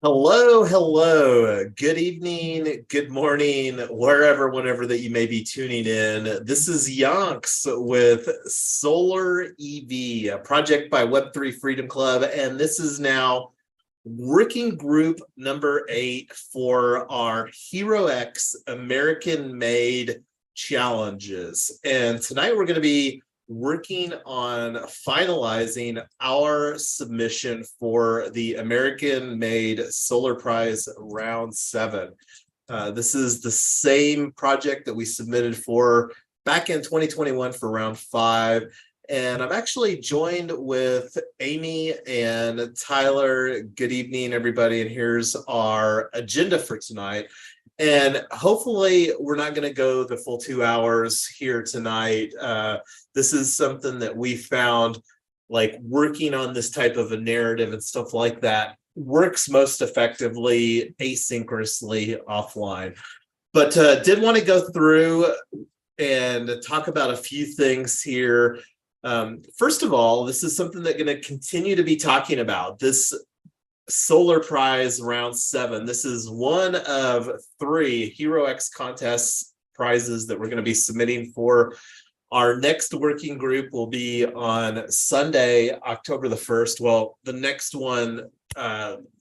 Hello, hello. Good evening, good morning, wherever, whenever that you may be tuning in. This is Yonks with Solar EV, a project by Web3 Freedom Club, and this is now working group number 8 for our Hero X American-made challenges. And tonight we're going to be working on finalizing our submission for the American-made Solar Prize Round 7. This is the same project that we submitted for back in 2021 for Round 5. And I'm actually joined with Amy and Tyler. Good evening, everybody. And here's our agenda for tonight. And hopefully we're not going to go the full 2 hours here tonight. This is something that we found, like working on this type of a narrative and stuff like that works most effectively asynchronously offline. But did want to go through and talk about a few things here. First of all, this is something that I'm going to continue to be talking about. This Solar Prize Round 7. This is one of 3 Hero X contest prizes that we're going to be submitting for. Our next working group will be on Sunday, October the 1st. Well, the next one,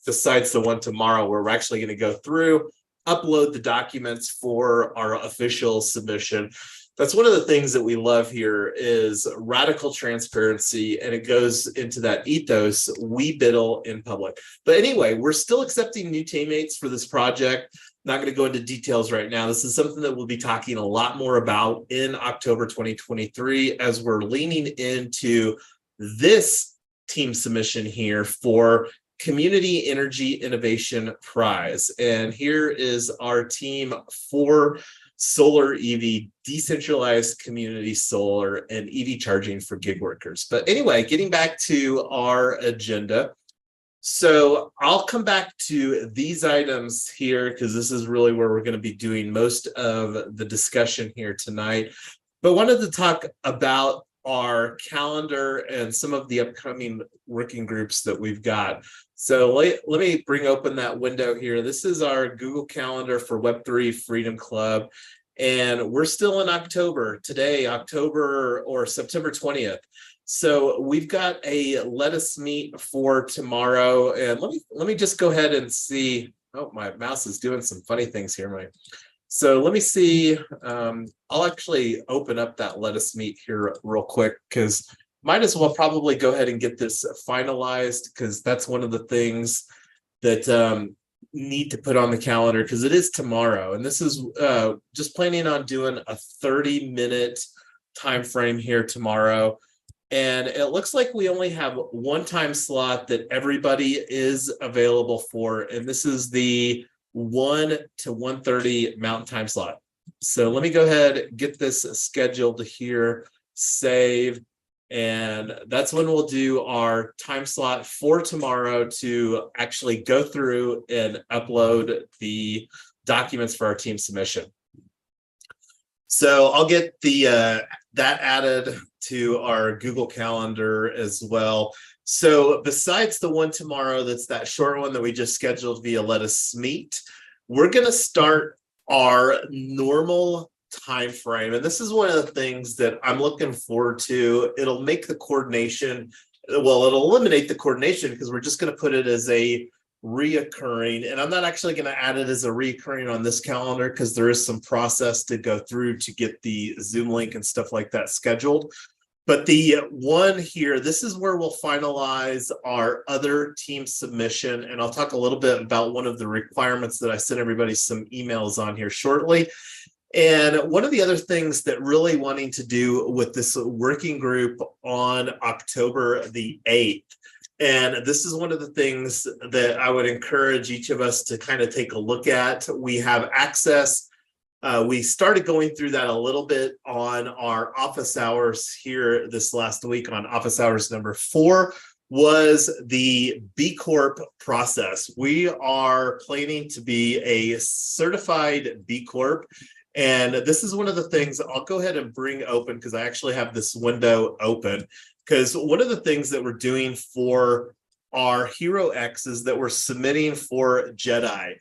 besides the one tomorrow, where we're actually going to go through, upload the documents for our official submission. That's one of the things that we love here is radical transparency, and it goes into that ethos, we biddle in public. But anyway, we're still accepting new teammates for this project. Not going to go into details right now. This is something that we'll be talking a lot more about in October 2023 as we're leaning into this team submission here for Community Energy Innovation Prize. And here is our team for Solar EV, decentralized community solar, and EV charging for gig workers. But anyway, getting back to our agenda. So I'll come back to these items here because this is really where we're going to be doing most of the discussion here tonight. But wanted to talk about our calendar and some of the upcoming working groups that we've got. So let me bring open that window here. This is our Google Calendar for Web3 Freedom Club. And we're still in October today, October or September 20th. So we've got a let us meet for tomorrow. And let me just go ahead and see. Oh, my mouse is doing some funny things here. So let me see. I'll actually open up that let us meet here real quick because might as well probably go ahead and get this finalized because that's one of the things that need to put on the calendar because it is tomorrow. And this is just planning on doing a 30-minute time frame here tomorrow. And it looks like we only have one time slot that everybody is available for. And this is the 1 to 1:30 Mountain Time slot. So let me go ahead, get this scheduled here, save. And that's when we'll do our time slot for tomorrow to actually go through and upload the documents for our team submission. So I'll get the that added to our Google Calendar as well. So besides the one tomorrow, that's that short one that we just scheduled via Let Us Meet, we're going to start our normal time frame. And this is one of the things that I'm looking forward to. It'll make the coordination, well, it'll eliminate the coordination because we're just going to put it as a reoccurring. And I'm not actually going to add it as a reoccurring on this calendar because there is some process to go through to get the Zoom link and stuff like that scheduled. But the one here, this is where we'll finalize our other team submission. And I'll talk a little bit about one of the requirements that I sent everybody some emails on here shortly. And one of the other things that really wanting to do with this working group on October the 8th, and this is one of the things that I would encourage each of us to kind of take a look at. We have access. We started going through that a little bit on our office hours here this last week. On office hours number 4 was the B Corp process. We are planning to be a certified B Corp. And this is one of the things I'll go ahead and bring open because I actually have this window open. Because one of the things that we're doing for our Hero X's that we're submitting for JEDI: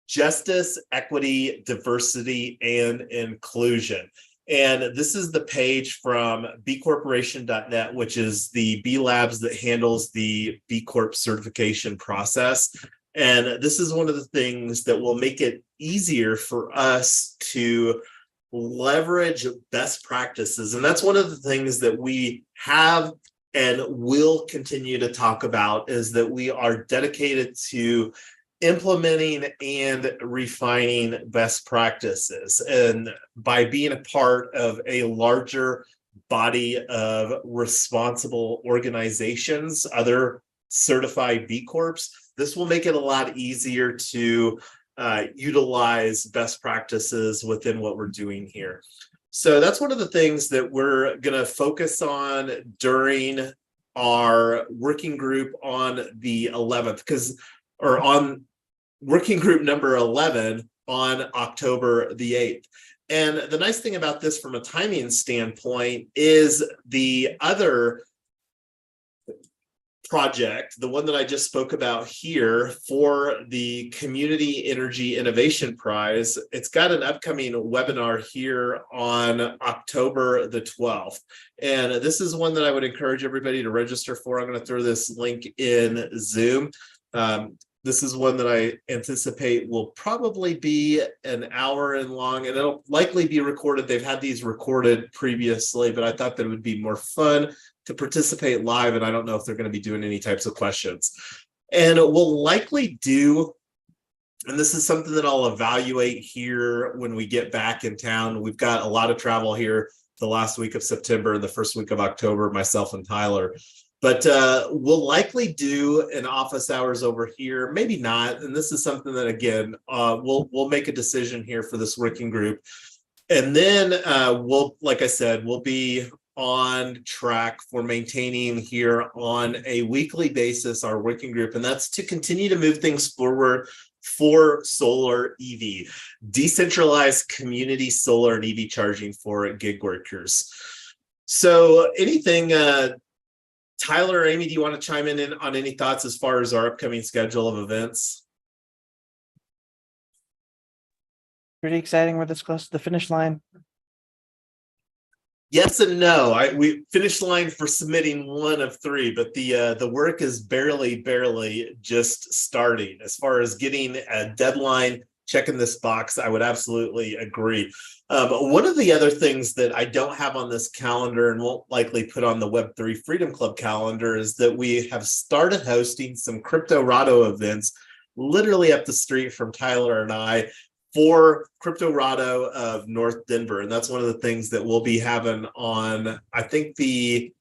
Justice, Equity, Diversity, and Inclusion. And this is the page from bcorporation.net, which is the B Labs that handles the B Corp certification process. And this is one of the things that will make it easier for us to leverage best practices. And that's one of the things that we have and will continue to talk about, is that we are dedicated to implementing and refining best practices. And by being a part of a larger body of responsible organizations, other certified B Corps, this will make it a lot easier to utilize best practices within what we're doing here. So that's one of the things that we're going to focus on during our working group on the 11th, or on working group number 11 on October the 8th. And the nice thing about this from a timing standpoint is the other project, the one that I just spoke about here for the Community Energy Innovation Prize, it's got an upcoming webinar here on October the 12th. And this is one that I would encourage everybody to register for. I'm going to throw this link in Zoom. This is one that I anticipate will probably be an hour and long, and it'll likely be recorded. They've had these recorded previously, but I thought that it would be more fun to participate live, and I don't know if they're going to be doing any types of questions. And we'll likely do, and this is something that I'll evaluate here when we get back in town. We've got a lot of travel here the last week of September and the first week of October, myself and Tyler. But we'll likely do an office hours over here, maybe not. And this is something that, again, we'll make a decision here for this working group. And then like I said, we'll be on track for maintaining here on a weekly basis our working group. And that's to continue to move things forward for solar EV, decentralized community solar and EV charging for gig workers. So anything, Tyler or Amy, do you want to chime in on any thoughts as far as our upcoming schedule of events? Pretty exciting. We're this close to the finish line. Yes and no. We finished line for submitting one of three, but the work is barely just starting. As far as getting a deadline, checking this box, I would absolutely agree. One of the other things that I don't have on this calendar and won't likely put on the Web3 Freedom Club calendar is that we have started hosting some Cryptorado events literally up the street from Tyler and I for Cryptorado of North Denver. And that's one of the things that we'll be having on, I think the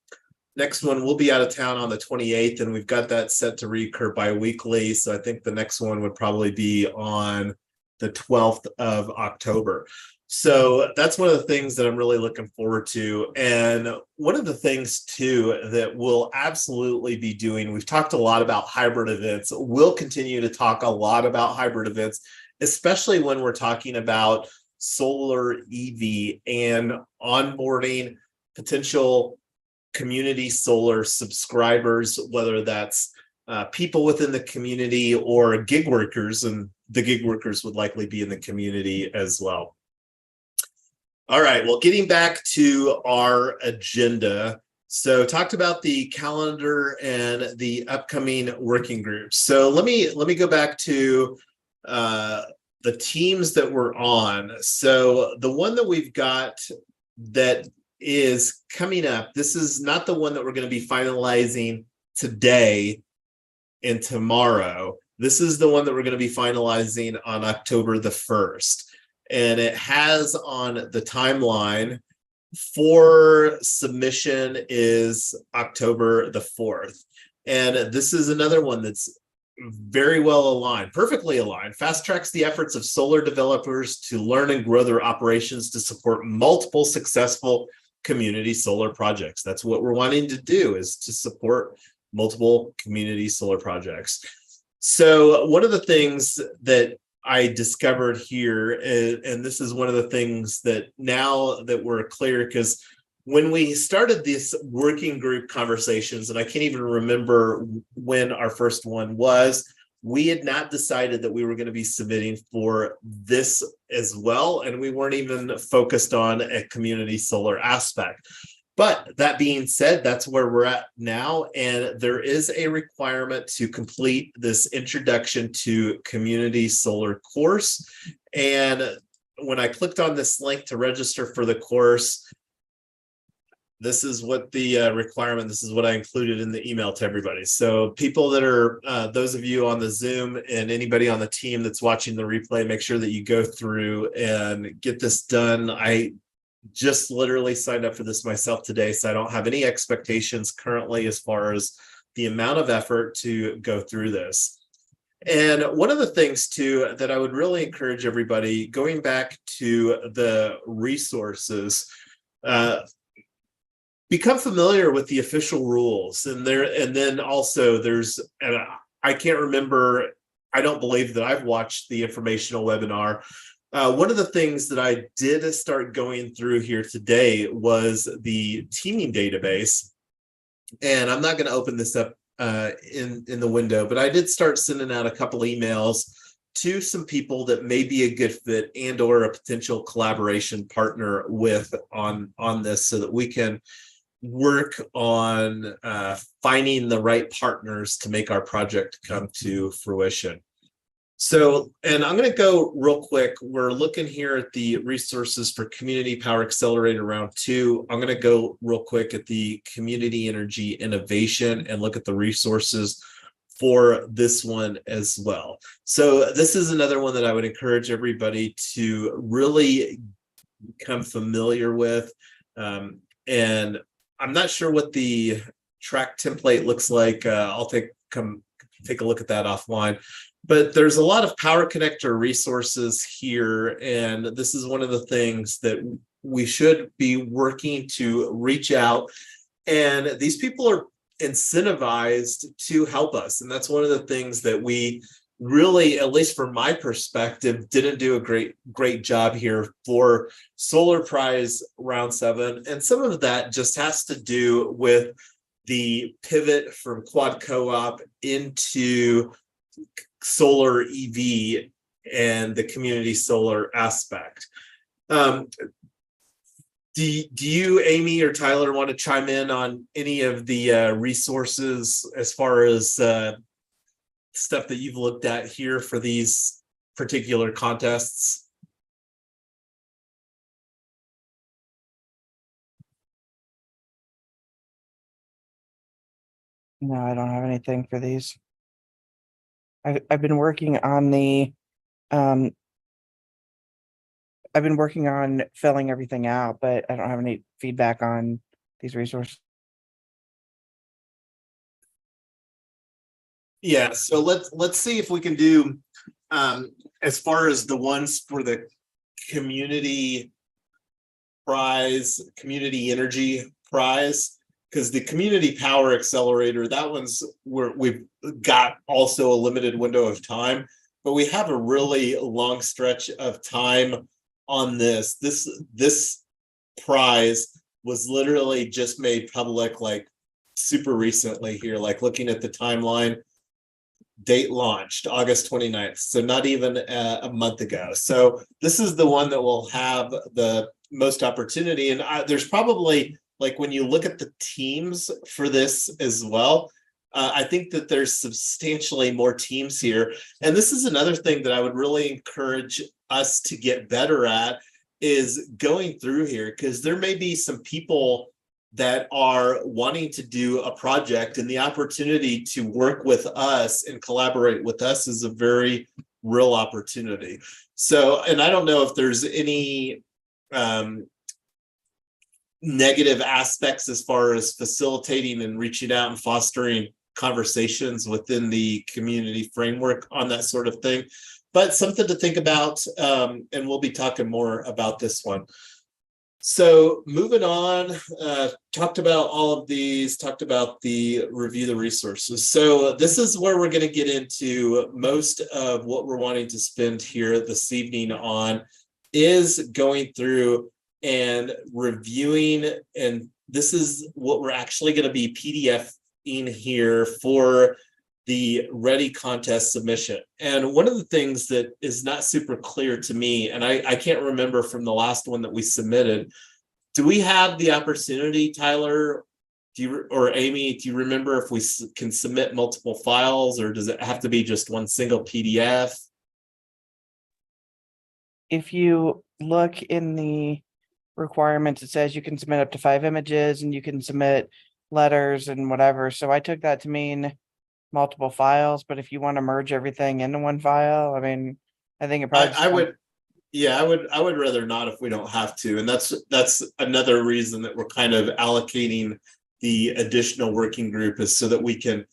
next one will be out of town on the 28th, and we've got that set to recur bi-weekly. So I think the next one would probably be on the 12th of October. So that's one of the things that I'm really looking forward to. And one of the things too that we'll absolutely be doing, we've talked a lot about hybrid events. We'll continue to talk a lot about hybrid events, especially when we're talking about solar EV and onboarding potential community solar subscribers, whether that's people within the community or gig workers, and the gig workers would likely be in the community as well. All right, well, getting back to our agenda. So talked about the calendar and the upcoming working groups. So let me go back to the teams that we're on. So the one that we've got that is coming up, this is not the one that we're going to be finalizing today and tomorrow. This is the one that we're going to be finalizing on October the 1st. And it has on the timeline for submission is October the 4th. And this is another one that's very well aligned, perfectly aligned, fast tracks the efforts of solar developers to learn and grow their operations to support multiple successful community solar projects. That's what we're wanting to do, is to support multiple community solar projects. So one of the things that I discovered here, and this is one of the things that now that we're clear, because when we started this working group conversations, and I can't even remember when our first one was, we had not decided that we were going to be submitting for this as well. And we weren't even focused on a community solar aspect. But that being said, that's where we're at now. And there is a requirement to complete this introduction to community solar course. And when I clicked on this link to register for the course, this is what the requirement, this is what I included in the email to everybody. So people that are, those of you on the Zoom and anybody on the team that's watching the replay, make sure that you go through and get this done. I just literally signed up for this myself today, so I don't have any expectations currently as far as the amount of effort to go through this. And one of the things too that I would really encourage everybody, going back to the resources, become familiar with the official rules. And then also there's, and I can't remember, I don't believe that I've watched the informational webinar. One of the things that I did start going through here today was the teaming database. And I'm not going to open this up in the window, but I did start sending out a couple emails to some people that may be a good fit and or a potential collaboration partner with on this, so that we can work on finding the right partners to make our project come to fruition. So, and I'm going to go real quick. We're looking here at the resources for Community Power Accelerator Round 2. I'm going to go real quick at the Community Energy Innovation and look at the resources for this one as well. So this is another one that I would encourage everybody to really become familiar with. And I'm not sure what the track template looks like. I'll take a look at that offline. But there's a lot of power connector resources here, and this is one of the things that we should be working to reach out. And these people are incentivized to help us, and that's one of the things that we really, at least from my perspective, didn't do a great job here for Solar Prize Round 7. And some of that just has to do with the pivot from quad co-op into solar EV and the community solar aspect. Do you, Amy or Tyler, want to chime in on any of the resources as far as stuff that you've looked at here for these particular contests? No, I don't have anything for these. I've been working on the I've been working on filling everything out, but I don't have any feedback on these resources. Yeah, so let's see if we can do as far as the ones for the community prize, community energy prize, because the community power accelerator, that one's where we've got also a limited window of time, but we have a really long stretch of time on this. This prize was literally just made public like super recently here, like looking at the timeline. Date launched August 29th, so not even a month ago. So this is the one that will have the most opportunity. And there's probably, like, when you look at the teams for this as well, I think that there's substantially more teams here. And this is another thing that I would really encourage us to get better at, is going through here, because there may be some people that are wanting to do a project, and the opportunity to work with us and collaborate with us is a very real opportunity. So, and I don't know if there's any negative aspects as far as facilitating and reaching out and fostering conversations within the community framework on that sort of thing, but something to think about. And we'll be talking more about this one. So moving on, talked about all of these, talked about the review the resources. So this is where we're going to get into most of what we're wanting to spend here this evening on, is going through and reviewing, and this is what we're actually going to be PDF-ing here for the ready contest submission. And one of the things that is not super clear to me, and I can't remember from the last one that we submitted, do we have the opportunity, Tyler, do you, or Amy, do you remember if we can submit multiple files, or does it have to be just one single PDF? If you look in the requirements, it says you can submit up to 5 images and you can submit letters and whatever. So I took that to mean multiple files, but if you want to merge everything into one file, I mean, I think it probably I would, yeah, I would rather not if we don't have to. And that's another reason that we're kind of allocating the additional working group, is so that we can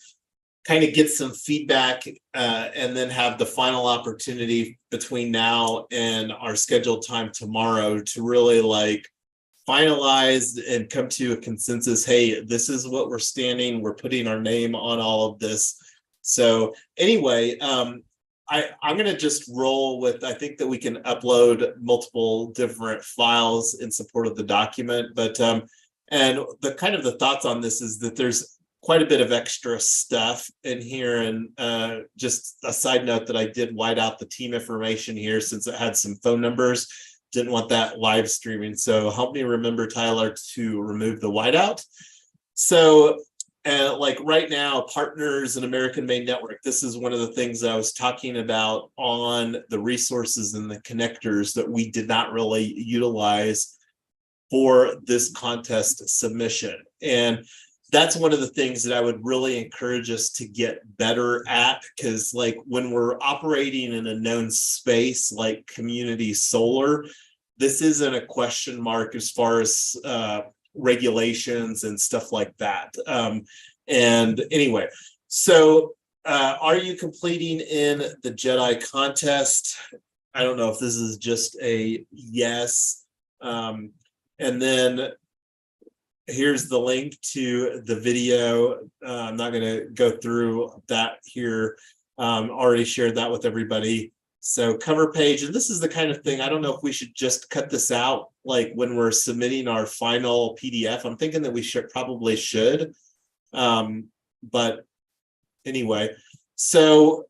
kind of get some feedback and then have the final opportunity between now and our scheduled time tomorrow to really like finalize and come to a consensus. Hey, this is what we're standing. We're putting our name on all of this. So anyway, I'm going to just roll with, I think that we can upload multiple different files in support of the document. But and the kind of the thoughts on this is that there's quite a bit of extra stuff in here. And just a side note that I did white out the team information here since it had some phone numbers. Didn't want that live streaming. So help me remember, Tyler, to remove the whiteout. So like right now, partners and American Made Network, this is one of the things I was talking about on the resources and the connectors that we did not really utilize for this contest submission. And that's one of the things that I would really encourage us to get better at, because like when we're operating in a known space like community solar, this isn't a question mark as far as regulations and stuff like that. And anyway, so are you completing in the Jedi contest? I don't know if this is just a yes. And then here's the link to the video. I'm not going to go through that here. Already shared that with everybody. So cover page, and this is the kind of thing, I don't know if we should just cut this out like when we're submitting our final PDF. I'm thinking that we probably should. But anyway, so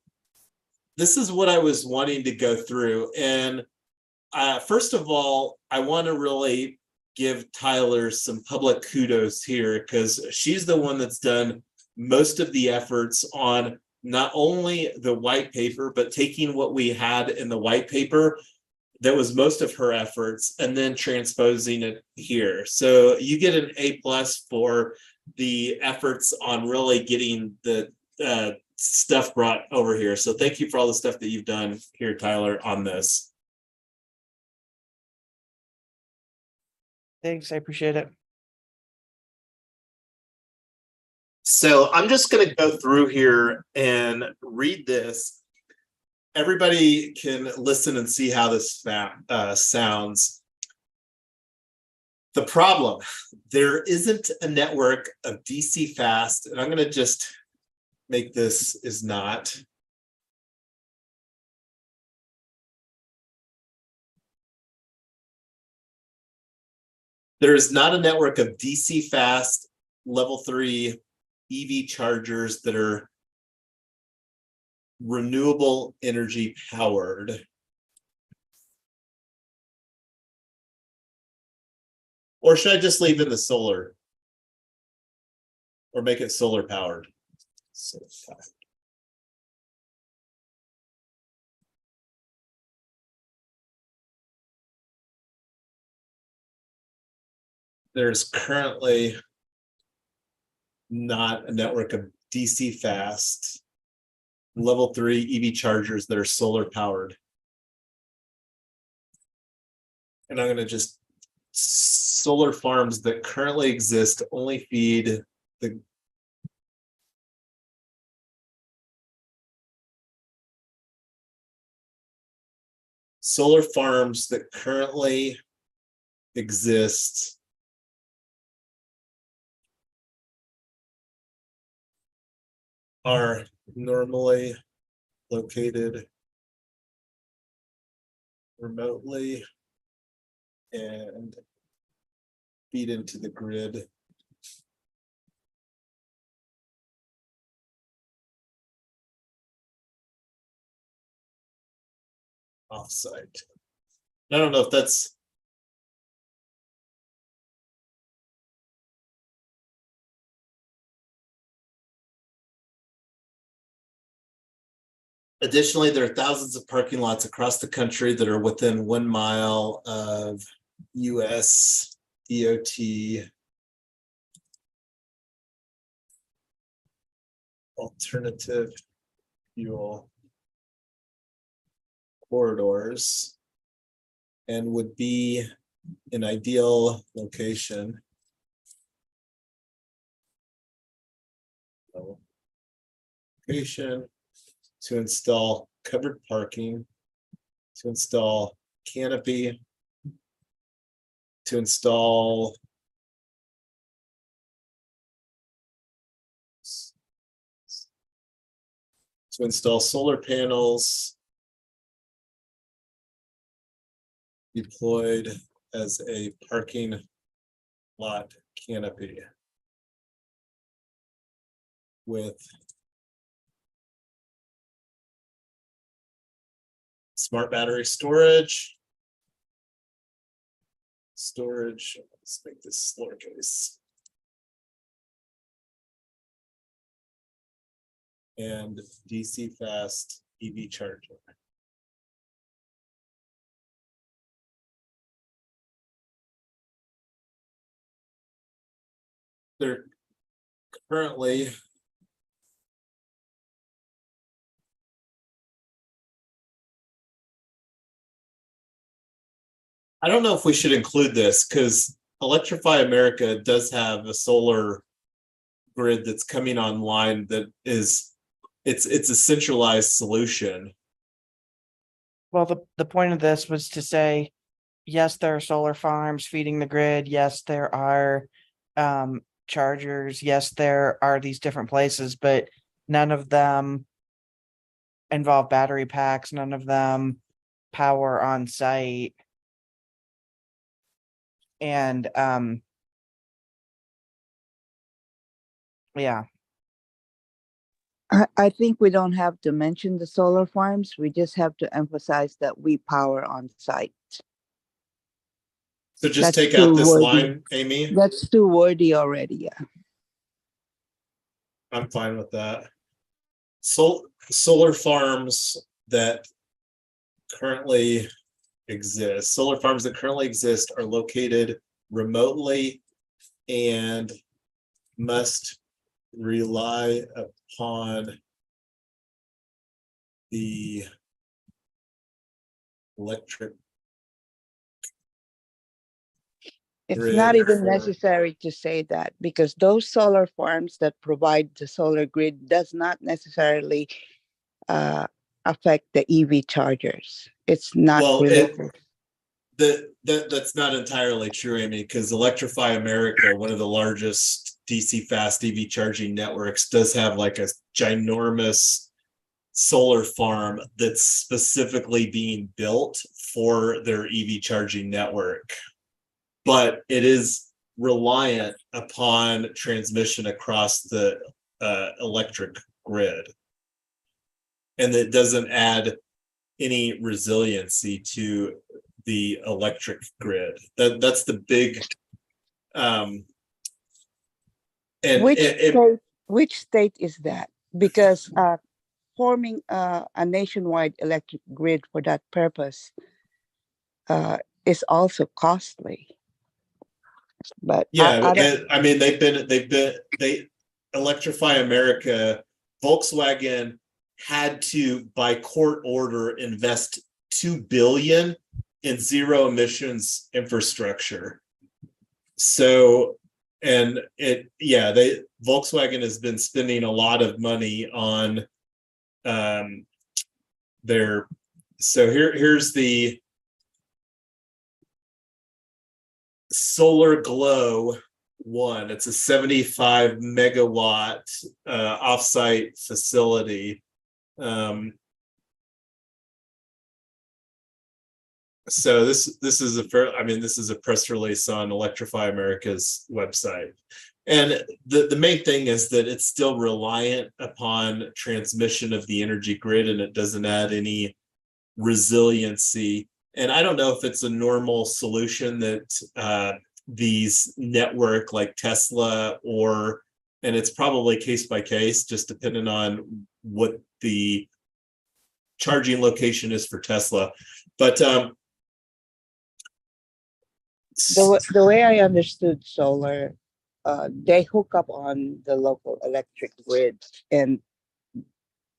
this is what I was wanting to go through. And first of all, I want to really give Tyler some public kudos here, because she's the one that's done most of the efforts on not only the white paper, but taking what we had in the white paper, that was most of her efforts, and then transposing it here. So you get an A+ for the efforts on really getting the stuff brought over here. So thank you for all the stuff that you've done here, Tyler, on this. thanks, I appreciate it. So I'm just going to go through here and read this. Everybody can listen and see how this sounds. The problem, there isn't a network of DC fast, and I'm going to just make this is not. There is not a network of DC fast level 3 EV chargers that are renewable energy powered. Or should I just leave in the solar? Or make it solar powered? There's currently not a network of DC fast level 3 EV chargers that are solar powered. And I'm going to just solar farms that currently exist only feed the solar farms that currently exist are normally located remotely and feed into the grid. Offsite. I don't know if that's additionally, there are thousands of parking lots across the country that are within 1 mile of US DOT alternative fuel corridors and would be an ideal location. Location to install covered parking, to install canopy, to install solar panels deployed as a parking lot canopy with smart battery storage. Let's make this lowercase. And DC fast EV charger. They're currently I don't know if we should include this because Electrify America does have a solar grid that's coming online that is it's a centralized solution. Well, the point of this was to say, yes, there are solar farms feeding the grid. Yes, there are chargers. Yes, there are these different places, but none of them involve battery packs. None of them power on site. And yeah. I think we don't have to mention the solar farms. We just have to emphasize that we power on site. So just That's take out too this wordy. line, Amy. That's too wordy already. Yeah. I'm fine with that. Solar farms that currently exist. Solar farms that currently exist are located remotely and must rely upon the electric It's grid not even for- necessary to say that because those solar farms that provide the solar grid does not necessarily affect the EV chargers. It's not Well, related. that's not entirely true, Amy, because Electrify America, one of the largest DC fast EV charging networks, does have like a ginormous solar farm that's specifically being built for their EV charging network. But it is reliant upon transmission across the electric grid. And it doesn't add any resiliency to the electric grid. That's the big and which state is that? Because forming a nationwide electric grid for that purpose is also costly. But yeah, I mean they Electrify America, Volkswagen had to by court order invest $2 billion in zero emissions infrastructure. So, and Volkswagen has been spending a lot of money on their. So here's the Solar Glow one. It's a 75 megawatt offsite facility. So this is this is a press release on Electrify America's website. And the main thing is that it's still reliant upon transmission of the energy grid, and it doesn't add any resiliency. And I don't know if it's a normal solution that these network like Tesla and it's probably case by case, just depending on what the charging location is for Tesla. But the way I understood solar, they hook up on the local electric grid, and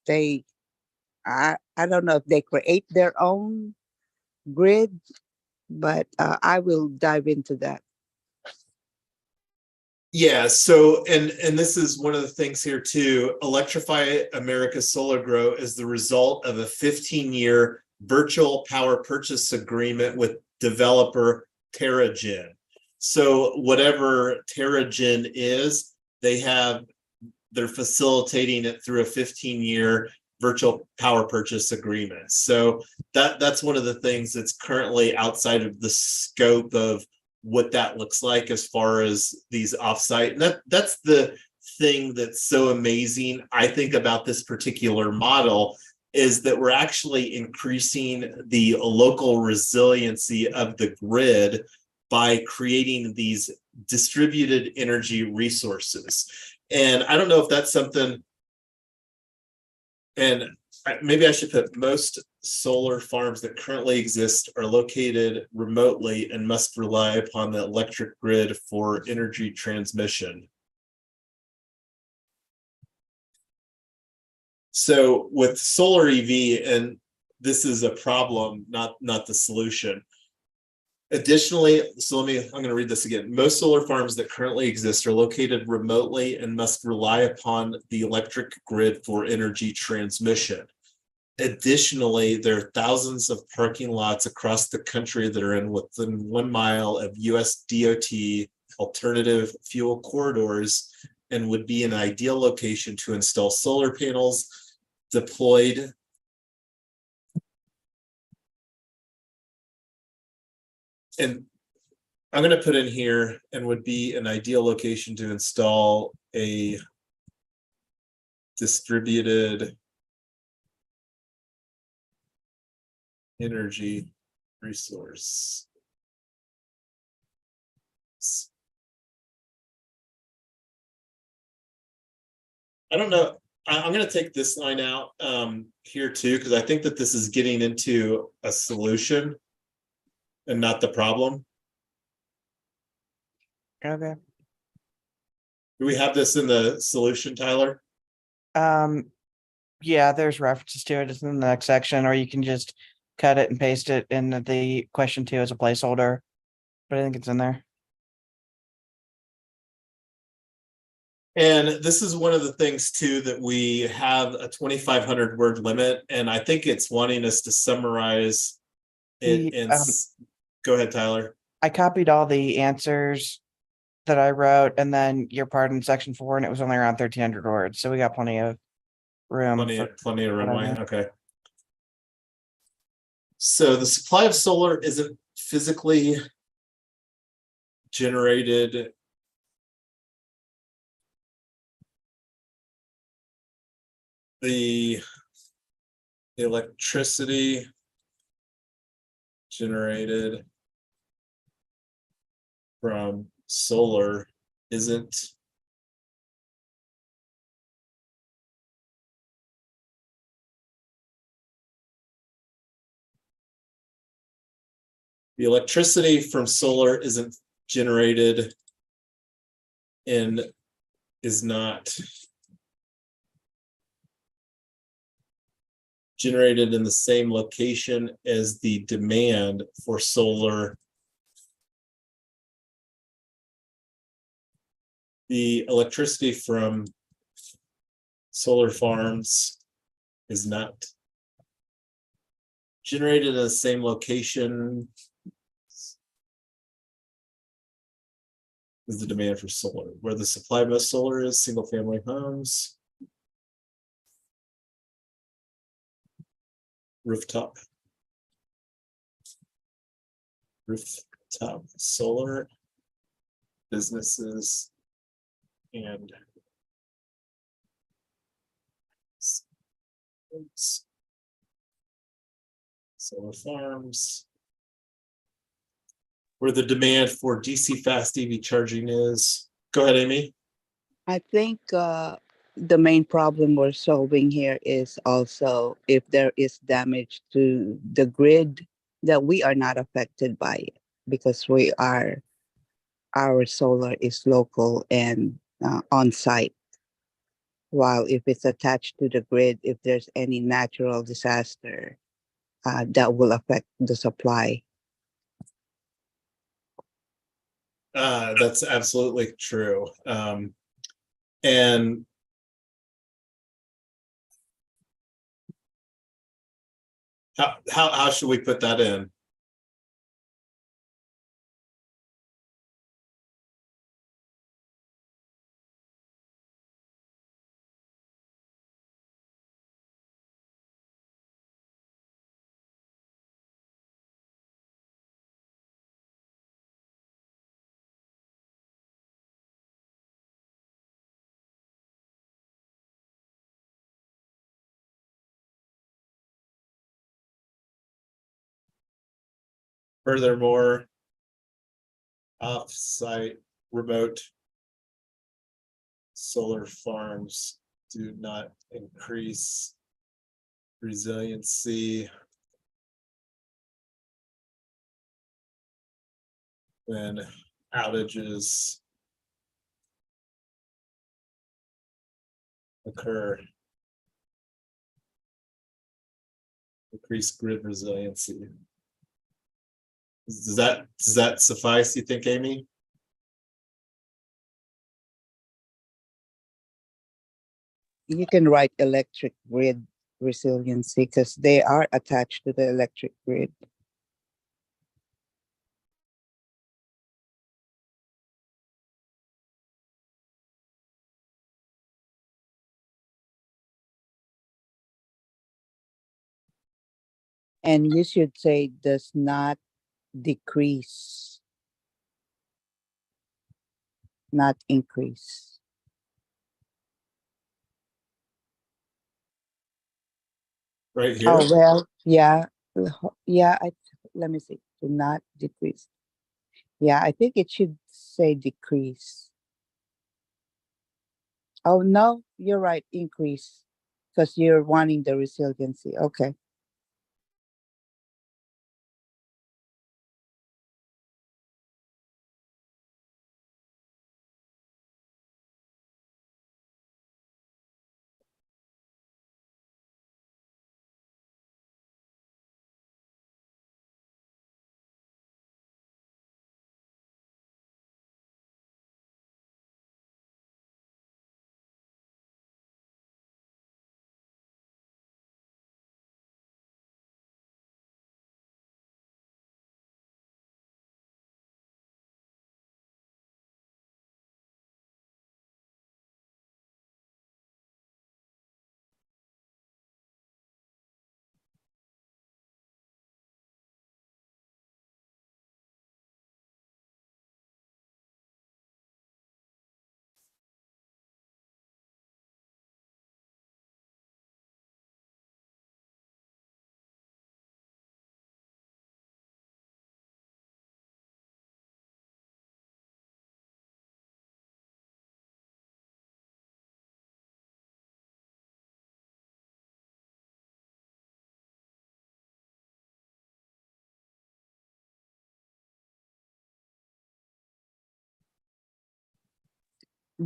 I don't know if they create their own grid, but I will dive into that. Yeah, so and this is one of the things here too. Electrify America's Solar Grow is the result of a 15-year virtual power purchase agreement with developer TerraGen. So whatever TerraGen is, they're facilitating it through a 15-year virtual power purchase agreement. So that's one of the things that's currently outside of the scope of what that looks like as far as these offsite. And that's the thing that's so amazing, I think, about this particular model, is that we're actually increasing the local resiliency of the grid by creating these distributed energy resources. And I don't know if that's something, and maybe I should put, most solar farms that currently exist are located remotely and must rely upon the electric grid for energy transmission. So with solar EV, and this is a problem, not the solution. Additionally, so I'm going to read this again. Most solar farms that currently exist are located remotely and must rely upon the electric grid for energy transmission. Additionally, there are thousands of parking lots across the country that are within 1 mile of US DOT alternative fuel corridors and would be an ideal location to install solar panels deployed and I'm going to put in here, and would be an ideal location to install a distributed energy resource. I don't know. I'm going to take this line out here too, because I think that this is getting into a solution and not the problem. Okay. Do we have this in the solution, Tyler? Yeah, there's references to it. It's in the next section, or you can just cut it and paste it in the question 2 as a placeholder. But I think it's in there. And this is one of the things too, that we have a 2,500 word limit, and I think it's wanting us to summarize it. Go ahead, Tyler. I copied all the answers that I wrote, and then your part in section 4, and it was only around 1,300 words, so we got plenty of room. Plenty of runway. Okay. So the supply of solar isn't physically generated. The electricity generated from solar isn't the electricity from solar isn't generated and is not generated in the same location as the demand for solar. The electricity from solar farms is not generated in the same location as the demand for solar. Where the supply of most solar is single family homes, rooftop. rooftop solar businesses and solar farms where the demand for DC fast EV charging is. Go ahead, Amy. I think the main problem we're solving here is also if there is damage to the grid, that we are not affected by it because our solar is local and on site. While if it's attached to the grid, if there's any natural disaster, that will affect the supply. That's absolutely true. And how should we put that in? Furthermore, off-site remote solar farms do not increase resiliency when outages occur. Increase grid resiliency. Does that suffice, you think, Amy? You can write electric grid resiliency because they are attached to the electric grid. And you should say does not decrease, not increase. Right here. Oh, well, yeah. Yeah, let me see. Do not decrease. Yeah, I think it should say decrease. Oh, no, you're right. Increase because you're wanting the resiliency. Okay.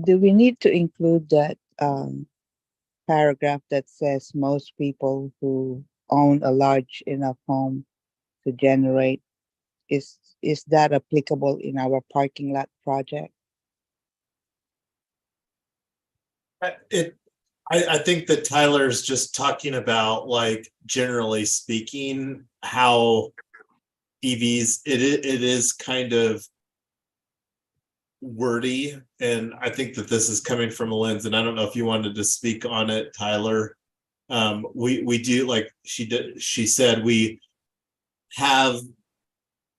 Do we need to include that paragraph that says most people who own a large enough home to generate, is that applicable in our parking lot project? I think that Tyler's just talking about, like, generally speaking, how EVs, it is kind of wordy, and I think that this is coming from a lens, and I don't know if you wanted to speak on it, Tyler. We do, like she said, we have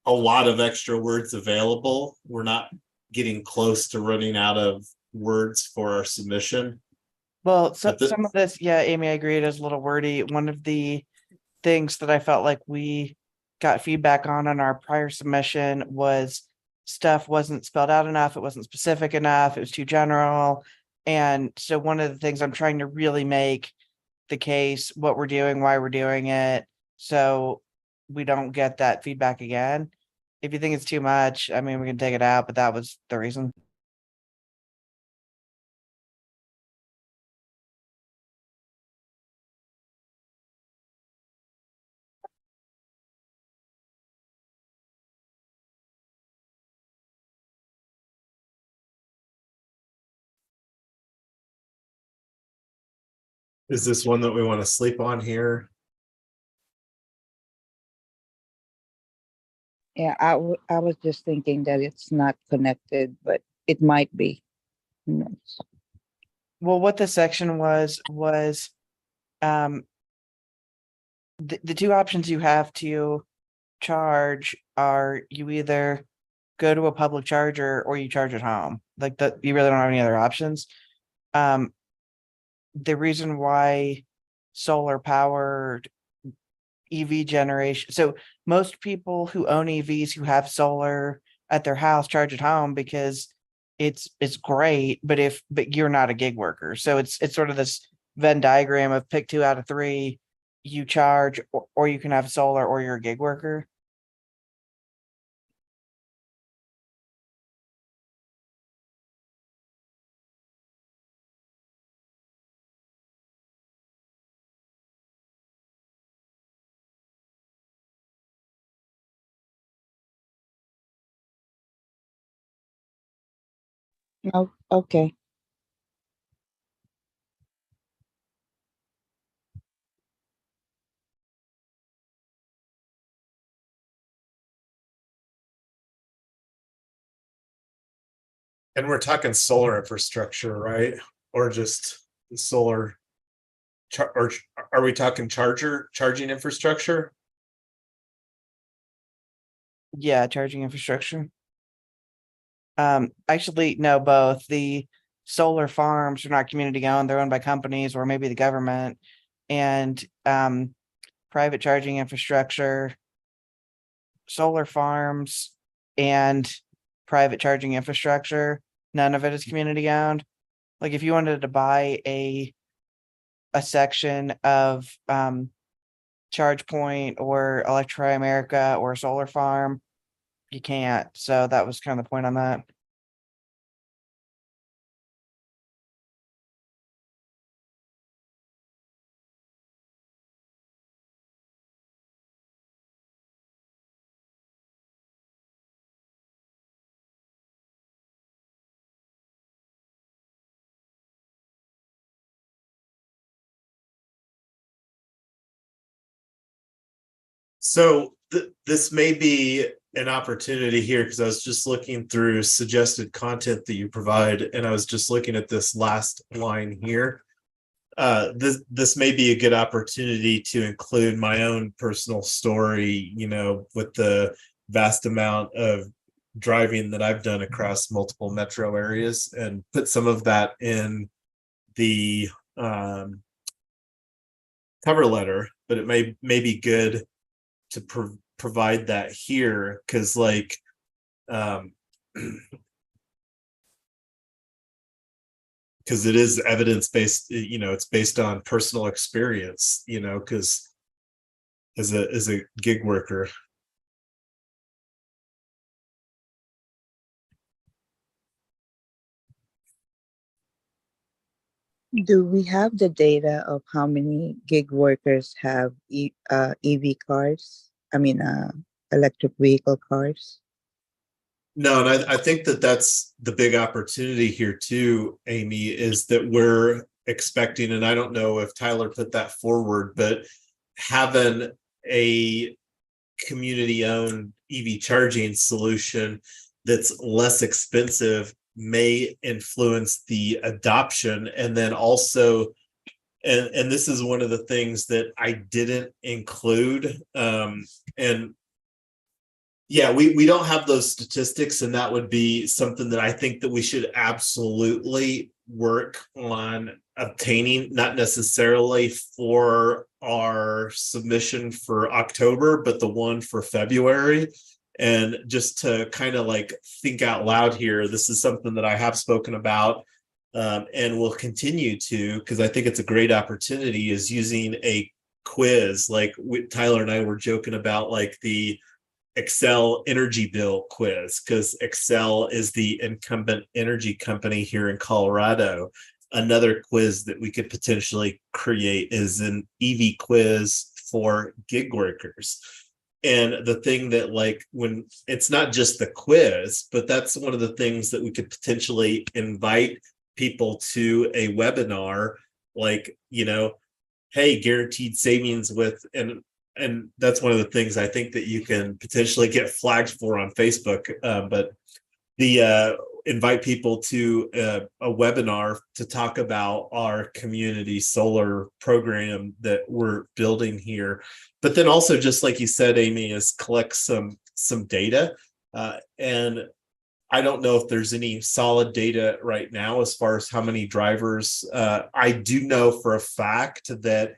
a lot of extra words available. We're not getting close to running out of words for our submission. Well, so But the- some of this, yeah, Amy, I agree, it is a little wordy. One of the things that I felt like we got feedback on our prior submission was stuff wasn't spelled out enough, it wasn't specific enough, it was too general. And so one of the things I'm trying to really make the case, what we're doing, why we're doing it, so we don't get that feedback again. If you think it's too much, I mean, we can take it out, but that was the reason. Is this one that we want to sleep on here? Yeah, I was just thinking that it's not connected, but it might be. Who knows? Well, what the section was um the two options you have to charge are you either go to a public charger or you charge at home. Like that, you really don't have any other options. Um, the reason why solar powered EV generation, so most people who own EVs who have solar at their house charge at home because it's great, but you're not a gig worker. So it's sort of this Venn diagram of pick two out of three, you charge or you can have solar or you're a gig worker. Oh, okay. And we're talking solar infrastructure, right? Or just solar, or are we talking charging infrastructure? Yeah, charging infrastructure. Actually, no, both. The solar farms are not community owned, they're owned by companies or maybe the government. And private charging infrastructure, solar farms, and private charging infrastructure, none of it is community owned. Like if you wanted to buy a section of Charge Point or Electrify America or a solar farm, you can't. So that was kind of the point on that. So this may be an opportunity here because I was just looking through suggested content that you provide, and I was just looking at this last line here. This may be a good opportunity to include my own personal story, you know, with the vast amount of driving that I've done across multiple metro areas, and put some of that in the cover letter. But it may be good to provide that here because like because it is evidence based, you know, it's based on personal experience, you know, because as a gig worker. Do we have the data of how many gig workers have EV cars? I mean, electric vehicle cars? No, and I think that that's the big opportunity here too, Amy, is that we're expecting, and I don't know if Tyler put that forward, but having a community-owned EV charging solution that's less expensive may influence the adoption. And then also, and this is one of the things that I didn't include, and Yeah, we don't have those statistics, and that would be something that I think that we should absolutely work on obtaining, not necessarily for our submission for October, but the one for February. And just to kind of like think out loud here, this is something that I have spoken about, and will continue to, because I think it's a great opportunity, is using a quiz. Like Tyler and I were joking about like the Excel energy bill quiz, because Excel is the incumbent energy company here in Colorado. Another quiz that we could potentially create is an EV quiz for gig workers. And the thing that, like, when it's not just the quiz, but that's one of the things that we could potentially invite people to a webinar, like, hey, guaranteed savings with, and that's one of the things I think that you can potentially get flagged for on Facebook. But the invite people to a webinar to talk about our community solar program that we're building here. But then also, just like you said, Amy, is collect some data. And I don't know if there's any solid data right now as far as how many drivers. I do know for a fact that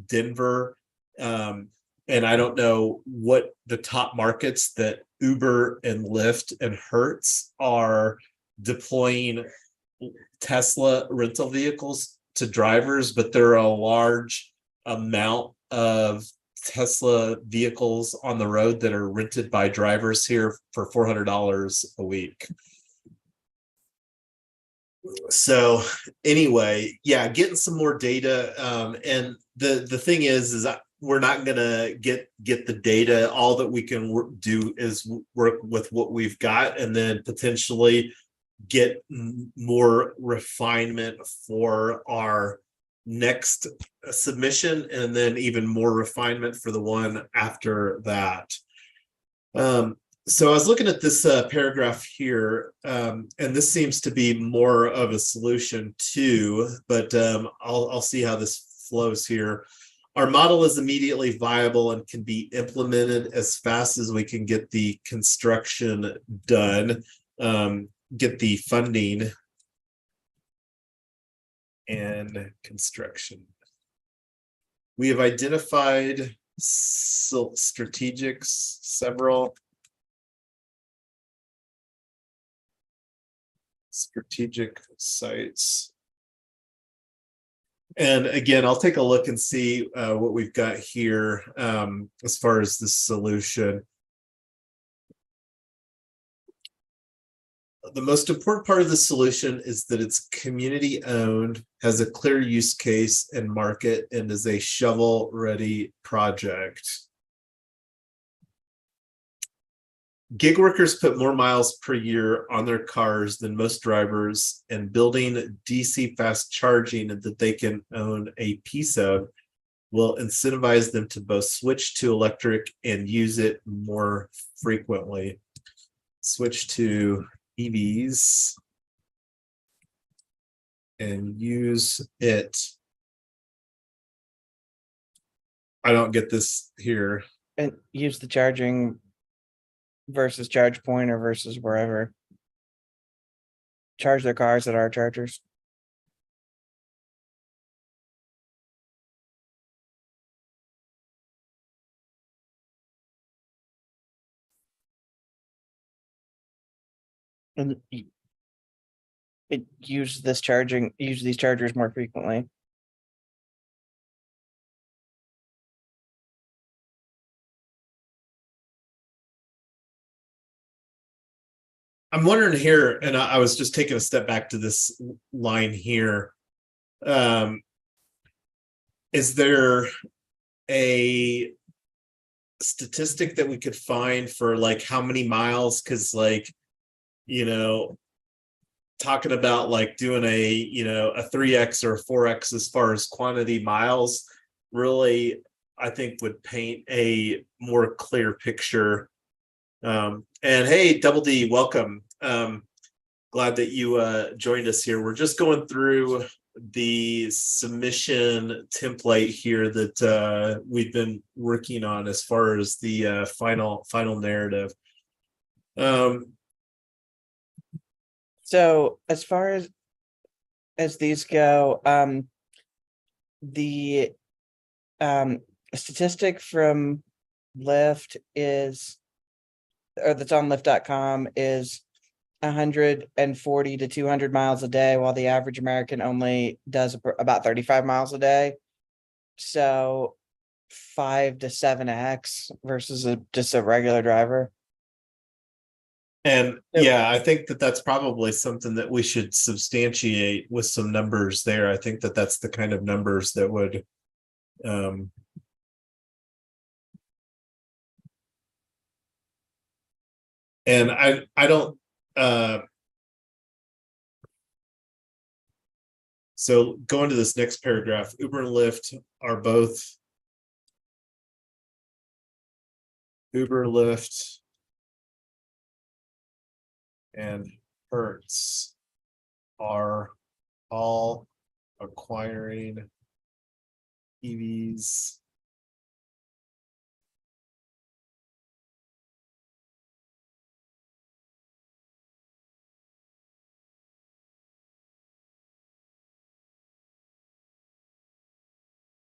Denver, and I don't know what the top markets that Uber and Lyft and Hertz are deploying Tesla rental vehicles to drivers, but there are a large amount of Tesla vehicles on the road that are rented by drivers here for $400 a week. So anyway, yeah, getting some more data. And the thing is we're not gonna get the data. All that we can do is work with what we've got, and then potentially get more refinement for our next submission, and then even more refinement for the one after that. So I was looking at this paragraph here, and this seems to be more of a solution too, but I'll see how this flows here. Our model is immediately viable and can be implemented as fast as we can get the construction done, get the funding and construction. We have identified several strategic sites. And again, I'll take a look and see what we've got here as far as this solution. The most important part of the solution is that it's community owned, has a clear use case and market, and is a shovel-ready project. Gig workers put more miles per year on their cars than most drivers, and building DC fast charging that they can own a piece of will incentivize them to both switch to electric and use it more frequently. Switch to EVs and use it. I don't get this here. And use the charging versus charge point or versus wherever. Charge their cars at our chargers. And it use these chargers more frequently. I'm wondering here, and I was just taking a step back to this line here. Is there a statistic that we could find for like how many miles? Because like, talking about like doing a 3x or a 4x as far as quantity miles really, I think, would paint a more clear picture. And hey, Double D, welcome. Glad that you joined us here. We're just going through the submission template here that we've been working on as far as the final narrative. So as far as these go, the statistic from Lyft is, or that's on Lyft.com, is 140 to 200 miles a day, while the average American only does about 35 miles a day. So 5 to 7x versus just a regular driver. And yeah, I think that that's probably something that we should substantiate with some numbers there. I think that that's the kind of numbers that would and I don't so going to this next paragraph, Uber and Lyft are both Uber, Lyft, and Hertz are all acquiring EVs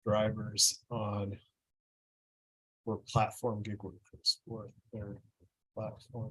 drivers on or platform gig workers for their platform.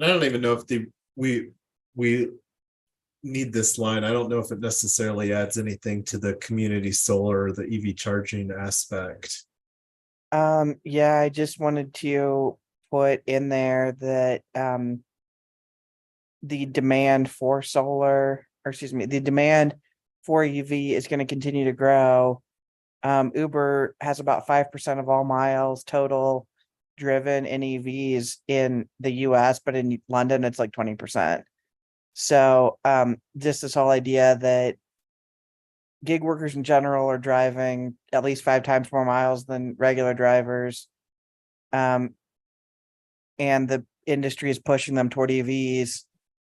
I don't even know if we need this line. I don't know if it necessarily adds anything to the community solar or the EV charging aspect. Yeah, I just wanted to put in there that the demand for solar, or excuse me, the demand for EV is going to continue to grow. Uber has about 5% of all miles total driven in EVs in the US, but in London it's like 20%. So just this whole idea that gig workers in general are driving at least 5 times more miles than regular drivers. And the industry is pushing them toward EVs,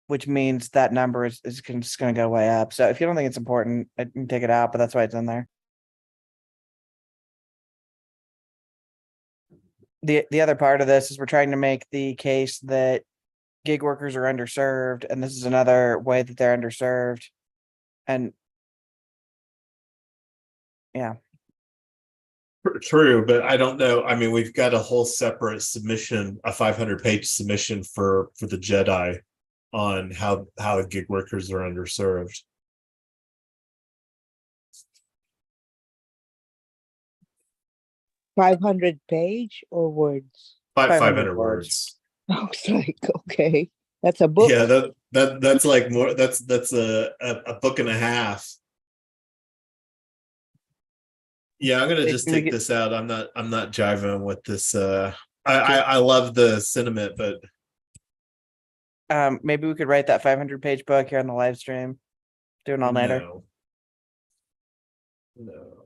which means that number is just going to go way up. So if you don't think it's important, I can take it out, but that's why it's in there. The other part of this is we're trying to make the case that gig workers are underserved, and this is another way that they're underserved. And yeah. True, but I don't know. I mean, we've got a whole separate submission, a 500-page submission for the Jedi on how gig workers are underserved. 500 page or words? 500 words. I was like, okay, that's a book. Yeah, that's like more. That's a book and a half. Yeah, I'm gonna just take this out. I'm not jiving with this. I love the sentiment, but maybe we could write that 500-page book here on the live stream. Do an all-nighter. No.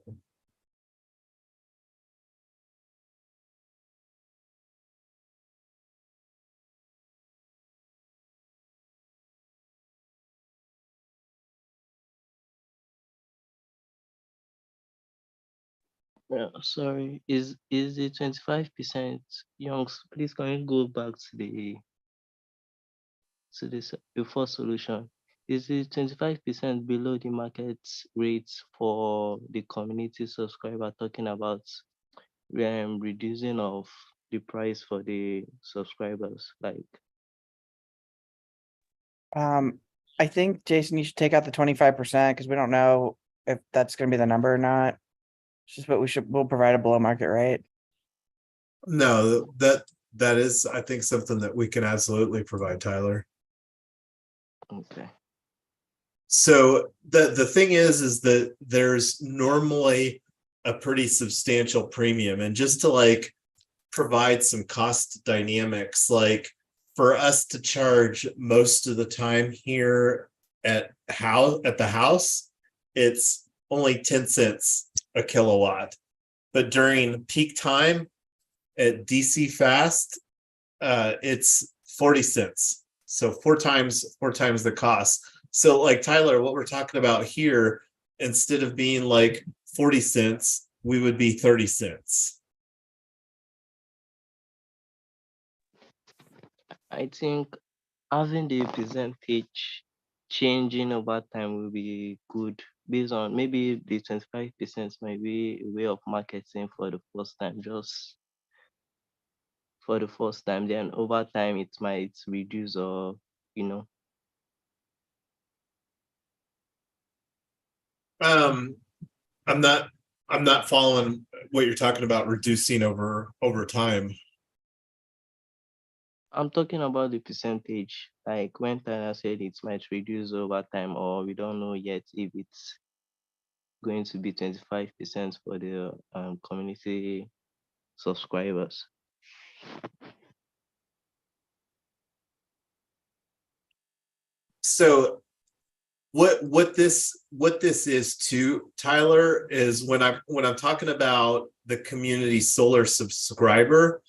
Yeah, sorry. Is the 25% youngs? Please can you go back to this before solution? Is it 25% below the market rates for the community subscriber, talking about reducing of the price for the subscribers? Like I think, Jason, you should take out the 25% because we don't know if that's gonna be the number or not. It's just what we'll provide a below market rate. No, that is, I think, something that we can absolutely provide, Tyler. Okay. So the thing is that there's normally a pretty substantial premium, and just to like provide some cost dynamics, like for us to charge most of the time here at the house, it's only 10 cents a kilowatt. But during peak time at DC Fast, it's 40 cents. So four times the cost. So like Tyler, what we're talking about here, instead of being like 40 cents, we would be 30 cents. I think having the percentage changing over time will be good, based on maybe the 25% might be a way of marketing for the first time, just for the first time. Then over time it might reduce, or you know. I'm not following what you're talking about reducing over time. I'm talking about the percentage. Like when Tyler said it might reduce over time, or we don't know yet if it's going to be 25% for the community subscribers. So what this is too, Tyler, is when I'm talking about the community solar subscriber,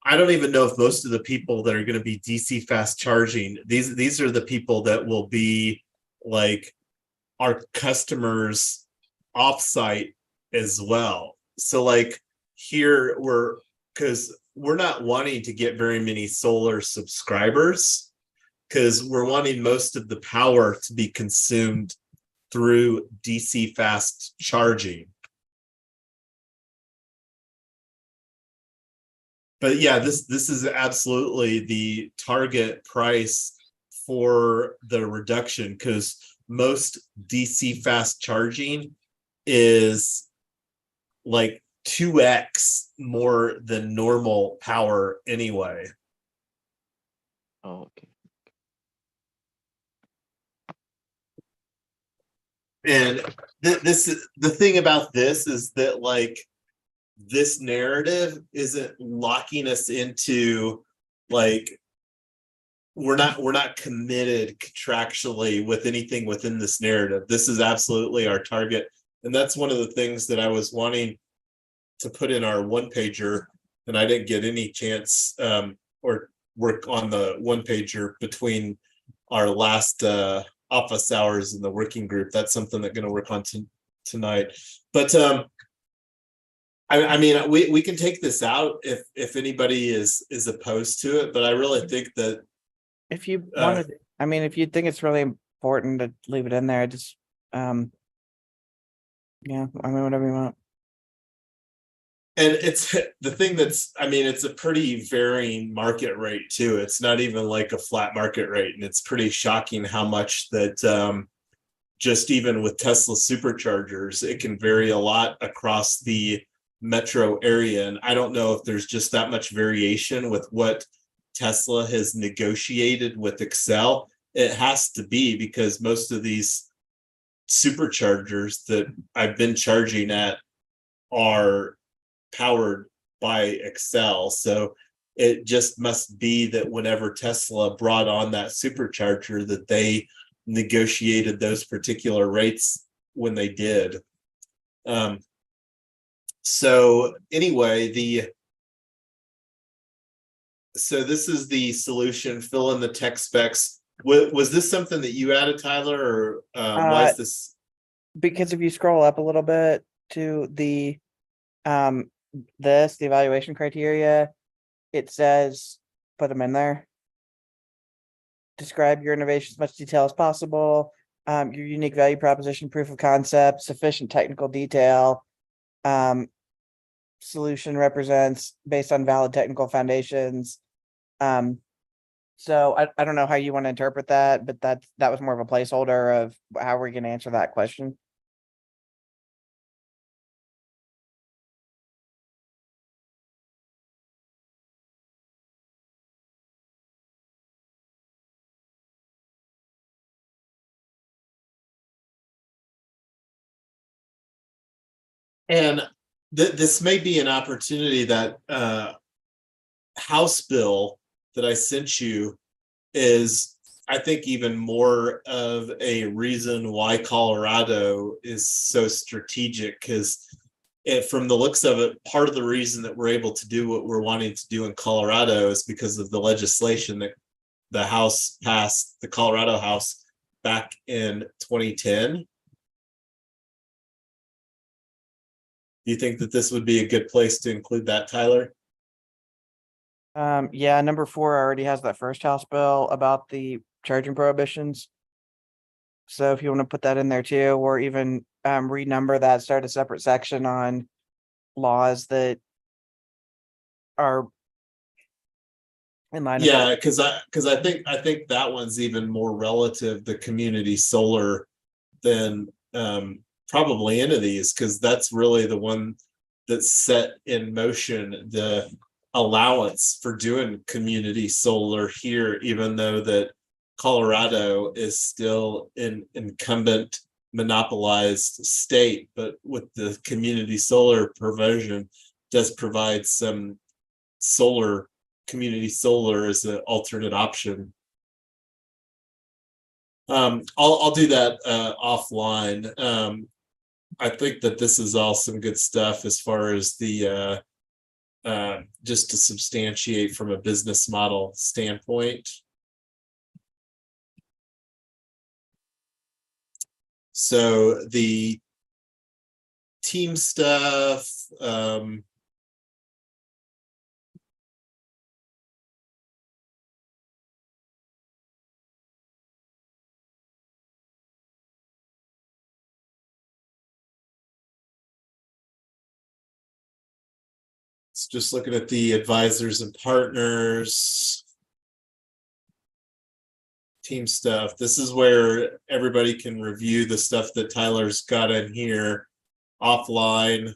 I don't even know if most of the people that are going to be DC fast charging, these are the people that will be like our customers offsite as well. So like here because we're not wanting to get very many solar subscribers, because we're wanting most of the power to be consumed through DC fast charging. But yeah, this is absolutely the target price for the reduction, because most DC fast charging is like 2x more than normal power anyway. Oh, okay. And this is the thing about this, is that like this narrative isn't locking us into like we're not committed contractually with anything within this narrative. This is absolutely our target, and that's one of the things that I was wanting to put in our one pager, and I didn't get any chance or work on the one pager between our last office hours in the working group. That's something that's going to work on tonight. But I mean, we can take this out if anybody is opposed to it, but I really think that If you wanted, I mean, if you think it's really important to leave it in there, just, yeah, I mean, whatever you want. and it's the thing that's, I mean, it's a pretty varying market rate too. It's not even like a flat market rate, and it's pretty shocking how much that just even with Tesla superchargers, it can vary a lot across the metro area. And I don't know if there's just that much variation with what Tesla has negotiated with Excel. It has to be, because most of these superchargers that I've been charging at are powered by Excel. So it just must be that whenever Tesla brought on that supercharger, that they negotiated those particular rates when they did. So anyway, so this is the solution. Fill in the tech specs. Was this something that you added, Tyler, or why is this? Because if you scroll up a little bit to the the evaluation criteria, it says put them in there. Describe your innovation as much detail as possible. Your unique value proposition, proof of concept, sufficient technical detail. Solution represents based on valid technical foundations. So I don't know how you want to interpret that, but that was more of a placeholder of how we're going to answer that question. And this may be an opportunity that House bill that I sent you is, I think, even more of a reason why Colorado is so strategic, because from the looks of it, part of the reason that we're able to do what we're wanting to do in Colorado is because of the legislation that the House passed, the Colorado House, back in 2010. Do you think that this would be a good place to include that, Tyler? Yeah, number 4 already has that first House bill about the charging prohibitions. So if you want to put that in there too, or even renumber that, start a separate section on laws that are in line. Yeah, because I think that one's even more relative to community solar than probably any of these, because that's really the one that set in motion the allowance for doing community solar here, even though that Colorado is still an incumbent monopolized state, but with the community solar provision does provide some solar, community solar as an alternate option. I'll do that offline. I think that this is all some good stuff as far as the just to substantiate from a business model standpoint. So the team stuff, it's just looking at the advisors and partners, team stuff. This is where everybody can review the stuff that Tyler's got in here offline.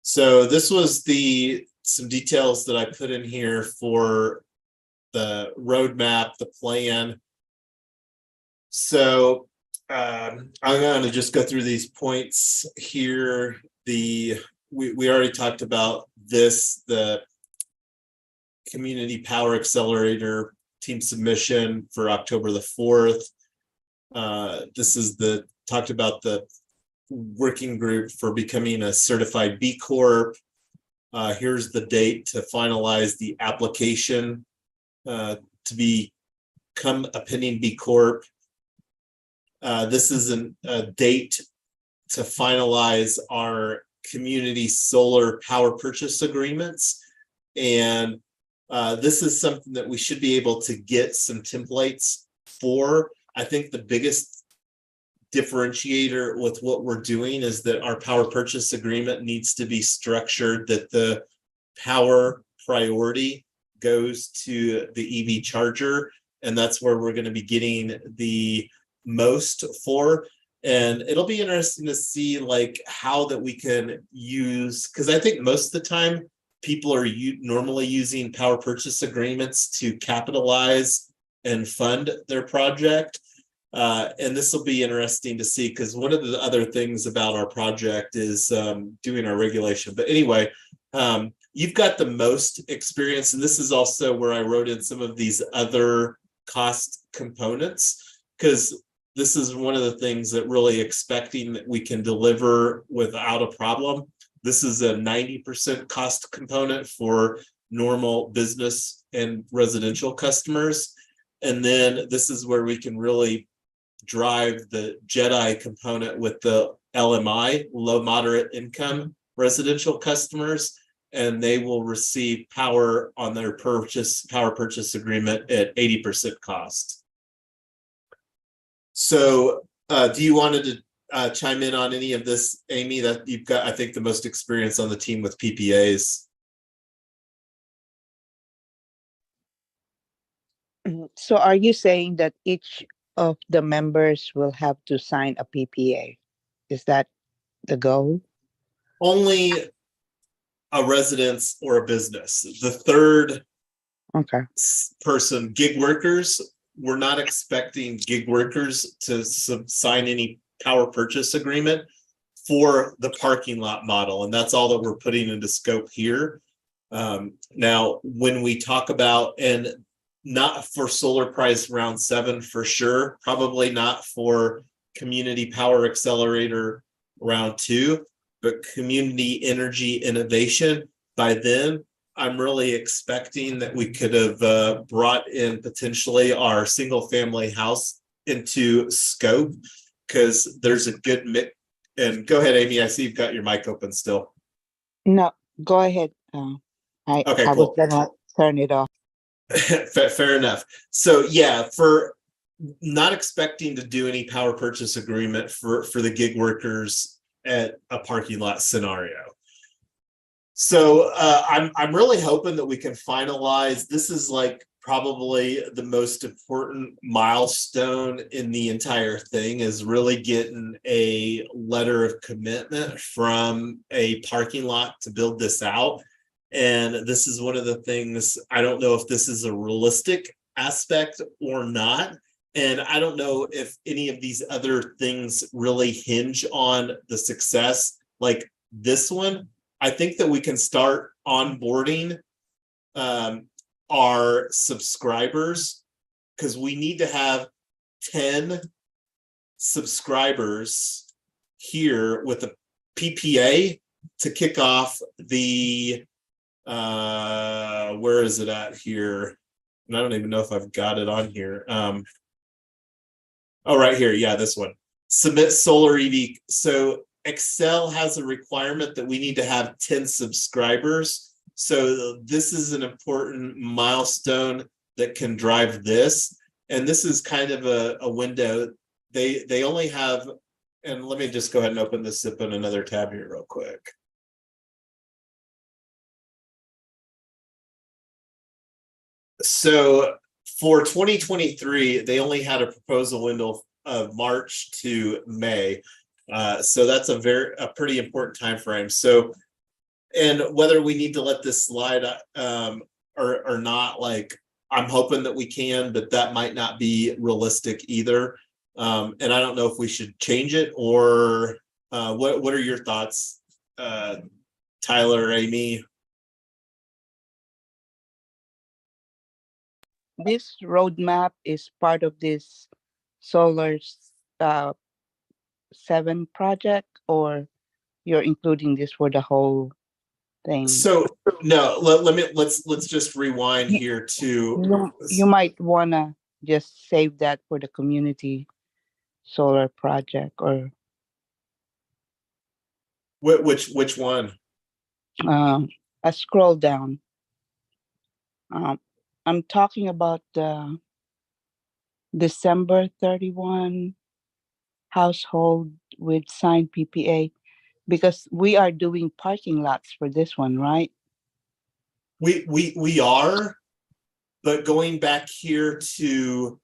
So this was some details that I put in here for the roadmap, the plan. So I'm going to just go through these points here. We already talked about this, the Community Power Accelerator team submission for October the 4th. This is talked about the working group for becoming a certified B Corp. Here's the date to finalize the application to become a pending B Corp. This is a date to finalize our community solar power purchase agreements. And this is something that we should be able to get some templates for. I think the biggest differentiator with what we're doing is that our power purchase agreement needs to be structured that the power priority goes to the EV charger, and that's where we're going to be getting the most for. And it'll be interesting to see like how that we can use, because I think most of the time people are normally using power purchase agreements to capitalize and fund their project. And this will be interesting to see, because one of the other things about our project is doing our regulation. But anyway, you've got the most experience, and this is also where I wrote in some of these other cost components, because this is one of the things that really expecting that we can deliver without a problem. This is a 90% cost component for normal business and residential customers. And then this is where we can really drive the JEDI component with the LMI, low moderate income residential customers, and they will receive power on their power purchase agreement at 80% cost. So do you wanted to chime in on any of this, Amy? That you've got, I think, the most experience on the team with PPAs. So are you saying that each of the members will have to sign a PPA? Is that the goal? Only a residence or a business. The third Okay. person, gig workers, we're not expecting gig workers to sign any power purchase agreement for the parking lot model. And that's all that we're putting into scope here. Now, when we talk about, and not for solar price round 7 for sure, probably not for community power accelerator round 2, but community energy innovation, by then I'm really expecting that we could have brought in potentially our single family house into scope, because there's a good mix. And go ahead, Amy, I see you've got your mic open still. No, go ahead. Okay, I was cool. gonna turn it off. Fair enough. So yeah, for not expecting to do any power purchase agreement for the gig workers at a parking lot scenario. So I'm really hoping that we can finalize. This is like probably the most important milestone in the entire thing, is really getting a letter of commitment from a parking lot to build this out. And this is one of the things, I don't know if this is a realistic aspect or not. And I don't know if any of these other things really hinge on the success like this one. I think that we can start onboarding our subscribers, because we need to have 10 subscribers here with a PPA to kick off the where is it at here? And I don't even know if I've got it on here. Oh, right here. Yeah, this one. Submit solar EV. So Excel has a requirement that we need to have 10 subscribers. So this is an important milestone that can drive this. And this is kind of a window. They only have, and let me just go ahead and open this up in another tab here real quick. So for 2023, they only had a proposal window of March to May. So that's a pretty important time frame. So, and whether we need to let this slide or not, like, I'm hoping that we can, but that might not be realistic either. And I don't know if we should change it, or what are your thoughts, Tyler, Amy? This roadmap is part of this solar 7 project, or you're including this for the whole thing? So no, let's just rewind here to You might wanna just save that for the community solar project, or which one? I scroll down. I'm talking about the December 31 household with signed PPA, because we are doing parking lots for this one, right? We are, but going back here to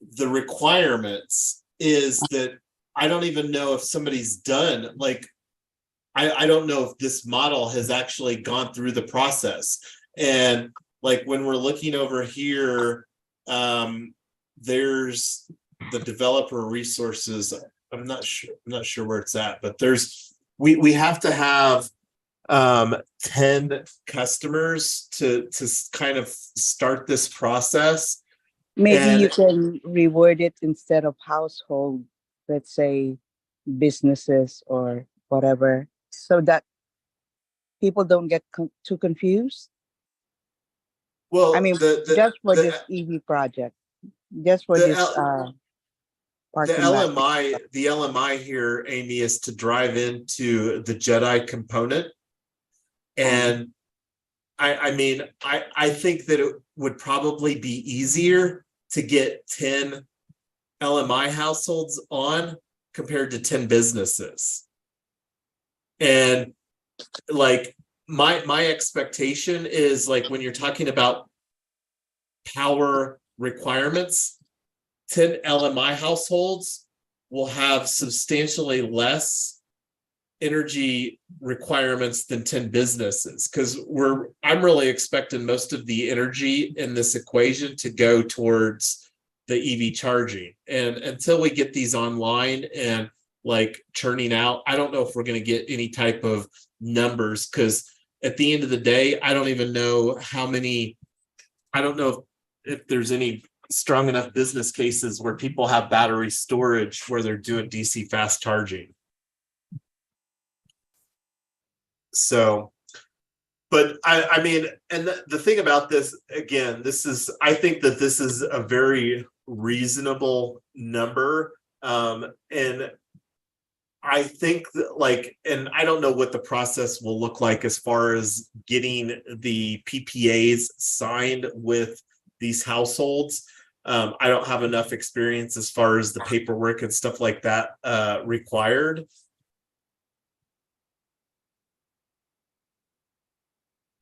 the requirements is that I don't even know if somebody's done, like, I don't know if this model has actually gone through the process. And like when we're looking over here, there's the developer resources. I'm not sure where it's at, but there's we have to have 10 customers to kind of start this process. Maybe you can reword it, instead of household, let's say businesses or whatever, so that people don't get too confused. Well, I mean, just for this EV project, just for this parking lot. The LMI here, Amy, is to drive into the Jedi component. And I mean, I think that it would probably be easier to get 10 LMI households on compared to 10 businesses. And like my expectation is like when you're talking about power requirements, 10 LMI households will have substantially less energy requirements than 10 businesses, because I'm really expecting most of the energy in this equation to go towards the EV charging. And until we get these online and like churning out, I don't know if we're going to get any type of numbers, because at the end of the day, I don't even know how many, I don't know if there's any strong enough business cases where people have battery storage where they're doing DC fast charging. So, but I mean, and the thing about this, again, I think that this is a very reasonable number. And I think that like, and I don't know what the process will look like as far as getting the PPAs signed with these households. I don't have enough experience as far as the paperwork and stuff like that required.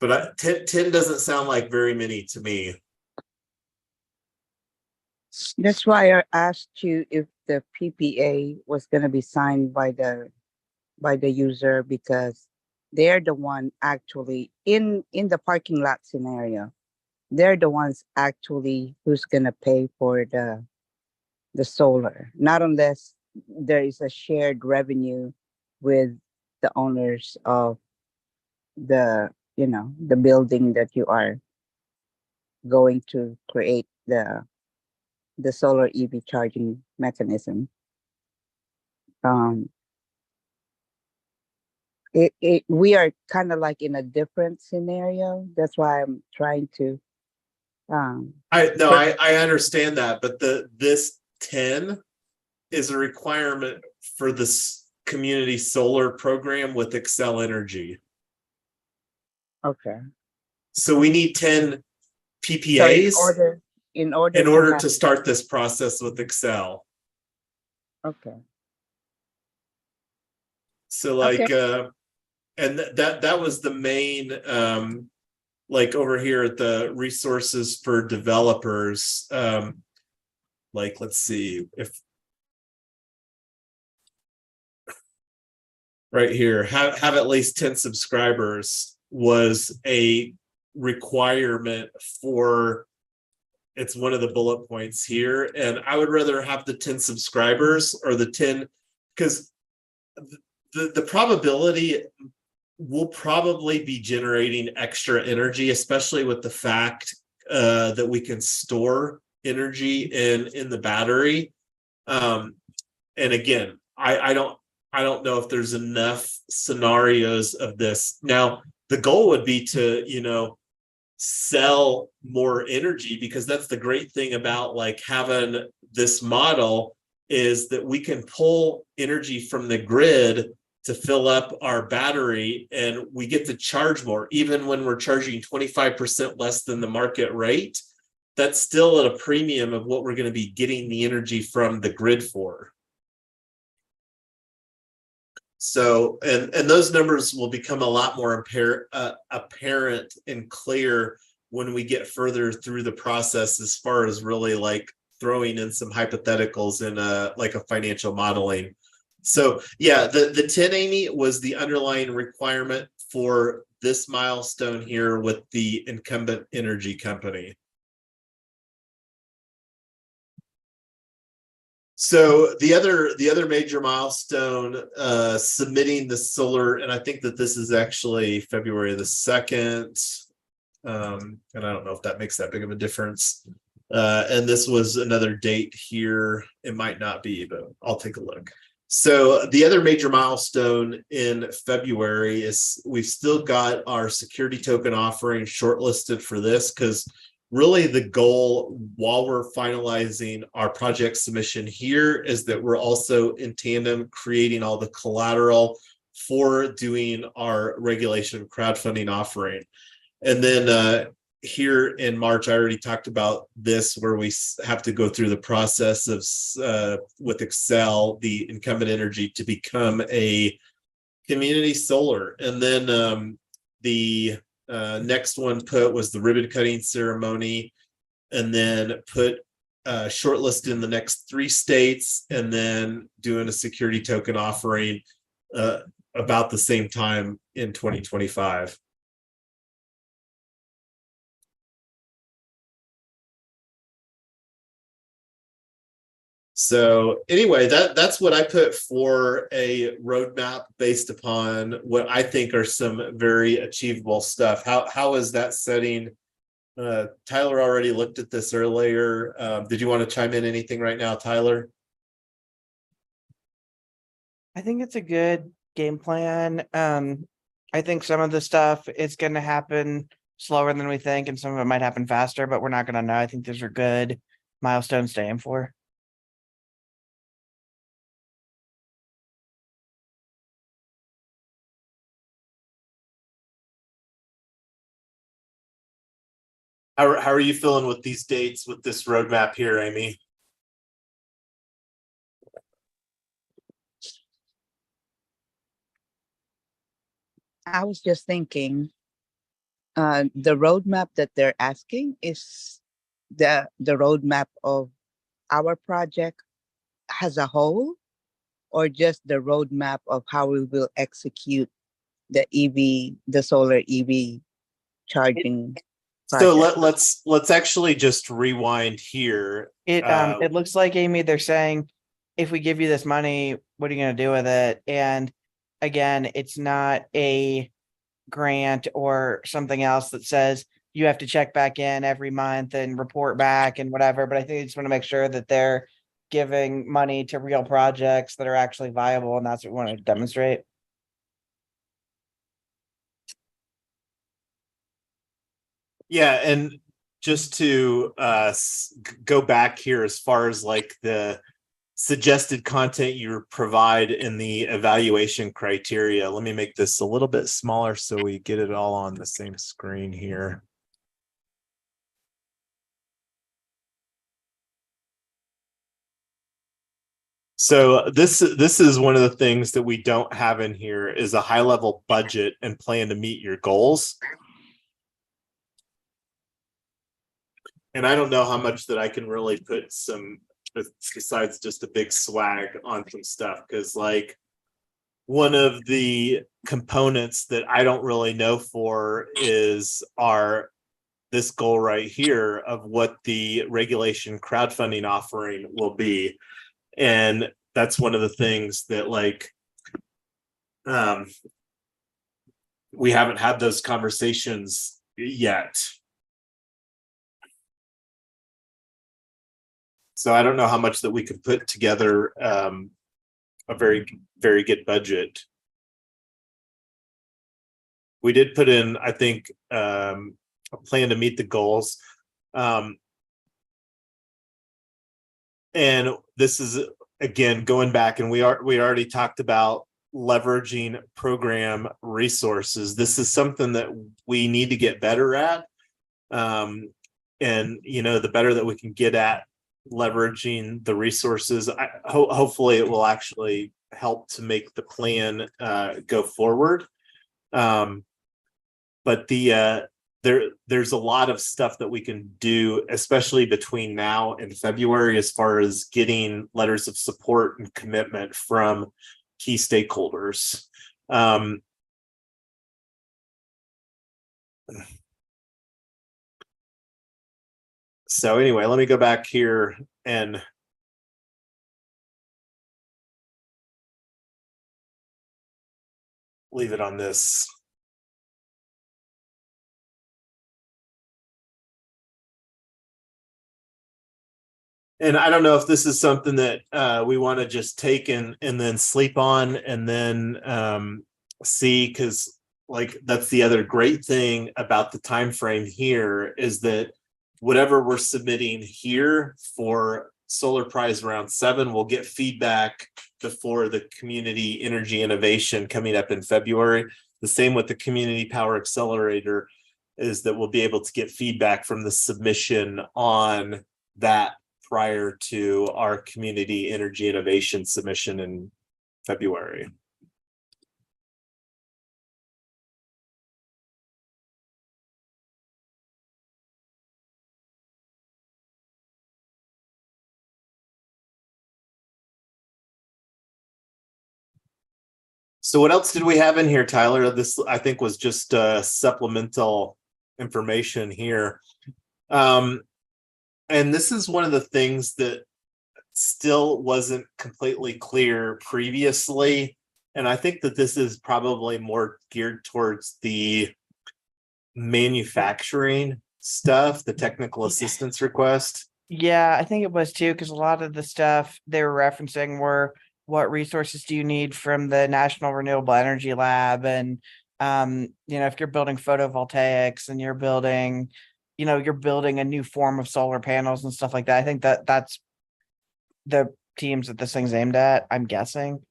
But 10 doesn't sound like very many to me. That's why I asked you if the PPA was going to be signed by the user, because they're the one actually in the parking lot scenario. They're the ones actually who's going to pay for the solar, not unless there is a shared revenue with the owners of the the building that you are going to create the solar EV charging mechanism. We are kind of like in a different scenario. That's why I'm trying to I understand that, but this 10 is a requirement for this community solar program with Excel Energy. Okay. So we need 10 PPAs so in order to start this process with Excel. Okay. So like and that was the main like over here at the resources for developers, like let's see if right here, have at least 10 subscribers was a requirement for, it's one of the bullet points here. And I would rather have the 10 subscribers or the 10, because the probability will probably be generating extra energy, especially with the fact that we can store energy in the battery. And again, I don't know if there's enough scenarios of this. Now, the goal would be to, sell more energy, because that's the great thing about like having this model is that we can pull energy from the grid to fill up our battery, and we get to charge more. Even when we're charging 25% less than the market rate, that's still at a premium of what we're going to be getting the energy from the grid for. So, and those numbers will become a lot more apparent and clear when we get further through the process, as far as really like throwing in some hypotheticals in like a financial modeling. So yeah, the 1080 was the underlying requirement for this milestone here with the incumbent energy company. So the other major milestone, submitting the solar, and I think that this is actually February the 2nd. And I don't know if that makes that big of a difference. And this was another date here. It might not be, but I'll take a look. So the other major milestone in February is we've still got our security token offering shortlisted for this, because really the goal while we're finalizing our project submission here is that we're also in tandem creating all the collateral for doing our regulation crowdfunding offering. And then here in March, I already talked about this, where we have to go through the process of with Excel, the incumbent energy, to become a community solar. And then the next one put was the ribbon cutting ceremony, and then put shortlist in the next 3 states, and then doing a security token offering about the same time in 2025. So anyway, that's what I put for a roadmap based upon what I think are some very achievable stuff. How is that setting? Tyler already looked at this earlier. Did you want to chime in anything right now, Tyler? I think it's a good game plan. I think some of the stuff is going to happen slower than we think, and some of it might happen faster, but we're not going to know. I think those are good milestones to aim for. How are you feeling with these dates, with this roadmap here, Amy? I was just thinking, the roadmap that they're asking is the roadmap of our project as a whole, or just the roadmap of how we will execute the solar EV charging So project? let's actually just rewind here. It looks like, Amy, they're saying, if we give you this money, what are you going to do with it? And again, it's not a grant or something else that says you have to check back in every month and report back and whatever. But I think they just want to make sure that they're giving money to real projects that are actually viable, and that's what we want to demonstrate. Yeah, and just to go back here, as far as like the suggested content you provide in the evaluation criteria, let me make this a little bit smaller so we get it all on the same screen here. So this is one of the things that we don't have in here, is a high level budget and plan to meet your goals. And I don't know how much that I can really put some, besides just a big swag, on some stuff, because like one of the components that I don't really know for is this goal right here of what the regulation crowdfunding offering will be. And that's one of the things that like we haven't had those conversations yet. So I don't know how much that we could put together a very, very good budget. We did put in, I think, a plan to meet the goals. And this is, again, going back, and we already talked about leveraging program resources. This is something that we need to get better at. And, you know, the better that we can get at leveraging the resources, hopefully it will actually help to make the plan go forward. But there's a lot of stuff that we can do, especially between now and February, as far as getting letters of support and commitment from key stakeholders. So anyway, let me go back here and leave it on this. And I don't know if this is something that we want to just take and then sleep on and then see, because like that's the other great thing about the time frame here, is that whatever we're submitting here for Solar Prize Round 7, we'll get feedback before the Community Energy Innovation coming up in February. The same with the Community Power Accelerator. is that we'll be able to get feedback from the submission on that prior to our community energy innovation submission in February. So what else did we have in here, Tyler? This, I think, was just supplemental information here. And this is one of the things that still wasn't completely clear previously. And I think that this is probably more geared towards the manufacturing stuff, the technical assistance request. Yeah, I think it was too, because a lot of the stuff they were referencing were what resources do you need from the National Renewable Energy Lab, and if you're building photovoltaics and you're building, you're building a new form of solar panels and stuff like that. I think that's the teams that this thing's aimed at, I'm guessing.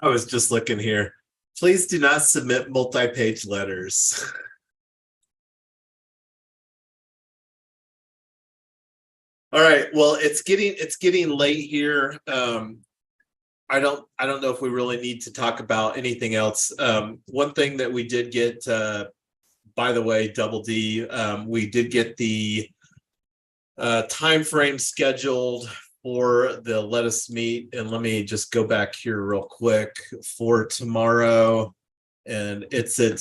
I was just looking here. Please do not submit multi-page letters. All right. Well, it's getting late here. I don't know if we really need to talk about anything else. One thing that we did get, by the way, Double D, we did get the time frame scheduled for the Let Us Meet, and let me just go back here real quick for tomorrow, and it's at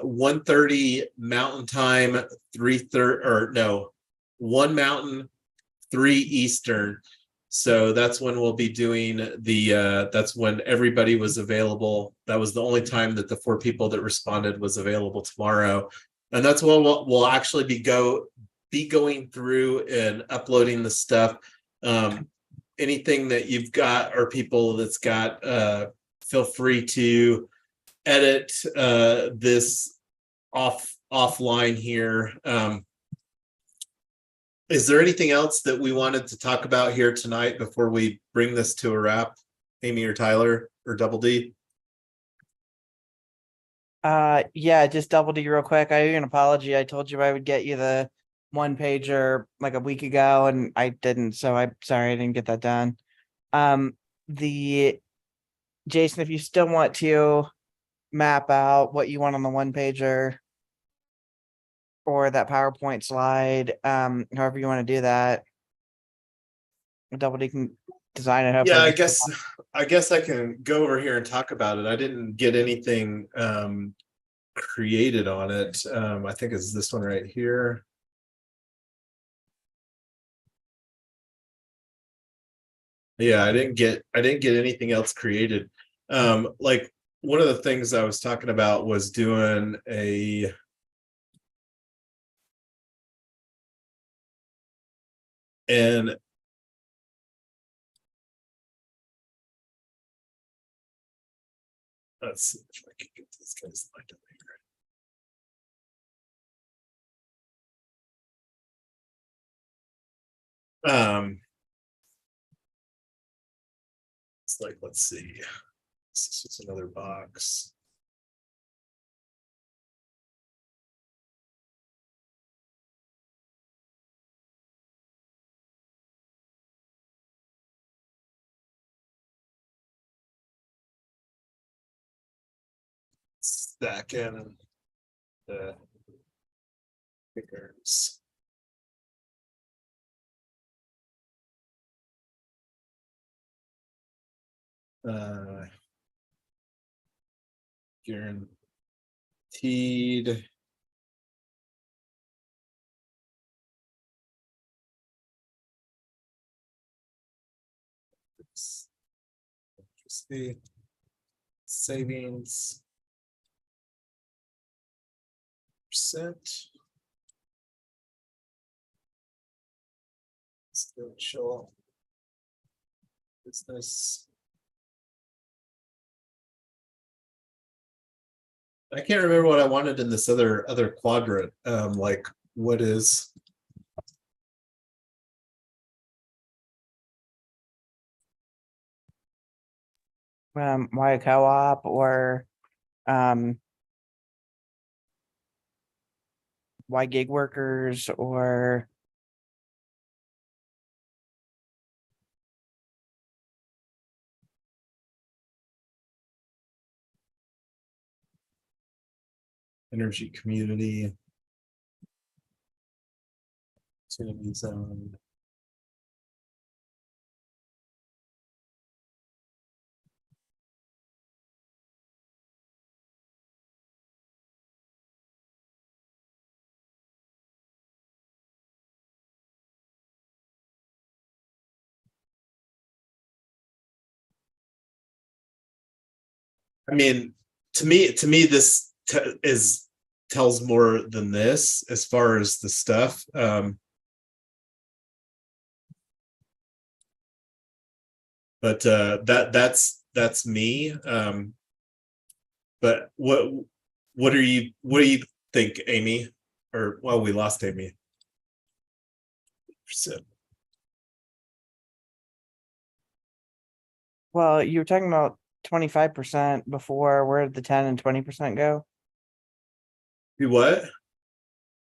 1:30 Mountain Time, 3:30, or no, 1 Mountain, 3 Eastern. So that's when we'll be doing the that's when everybody was available. That was the only time that the 4 people that responded was available tomorrow, and that's when we'll actually be going through and uploading the stuff. Anything that you've got or people that's got, feel free to edit this offline here. Is there anything else that we wanted to talk about here tonight before we bring this to a wrap, Amy or Tyler or Double D? Yeah, just Double D real quick. I owe you an apology. I told you I would get you the 1-pager like a week ago, and I didn't, so I'm sorry I didn't get that done. The Jason, if you still want to map out what you want on the 1-pager or that PowerPoint slide, however you want to do that, Double D can design it. Yeah, I guess I can go over here and talk about it. I didn't get anything created on it. I think it's this one right here. Yeah, I didn't get anything else created. Like one of the things I was talking about was doing a and let's see if I can get this guy's lined up here. It's like, let's see. This is another box. Stacking the figures. Guaranteed. Electricity savings percent. Still business. I can't remember what I wanted in this other quadrant. Like what is why a co-op or why gig workers or energy community, opportunity zone. I mean, to me, this tells more than this as far as the stuff. But that's me. But what do you think, Amy? Or well, we lost Amy. well, you were talking about 25% before. Where did the 10 and 20% go? You what?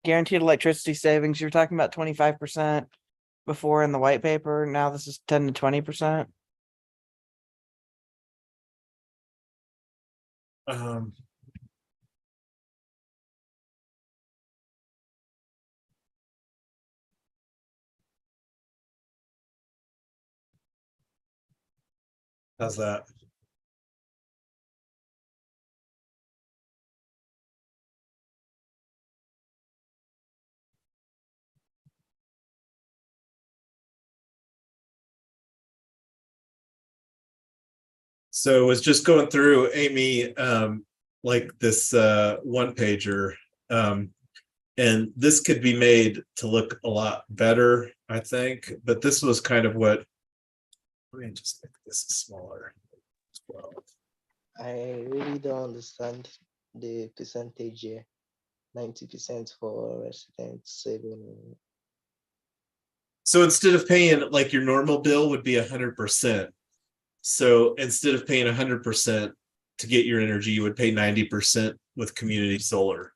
Guaranteed electricity savings. You were talking about 25% before in the white paper. Now this is 10 to 20%. How's that? So I was just going through, Amy, like this one pager, and this could be made to look a lot better, I think. But this was kind of what. Let me just make this smaller. 12. I really don't understand the percentage here. 90% for residents saving. So instead of paying like your normal bill would be 100%. So instead of paying 100% to get your energy, you would pay 90% with community solar.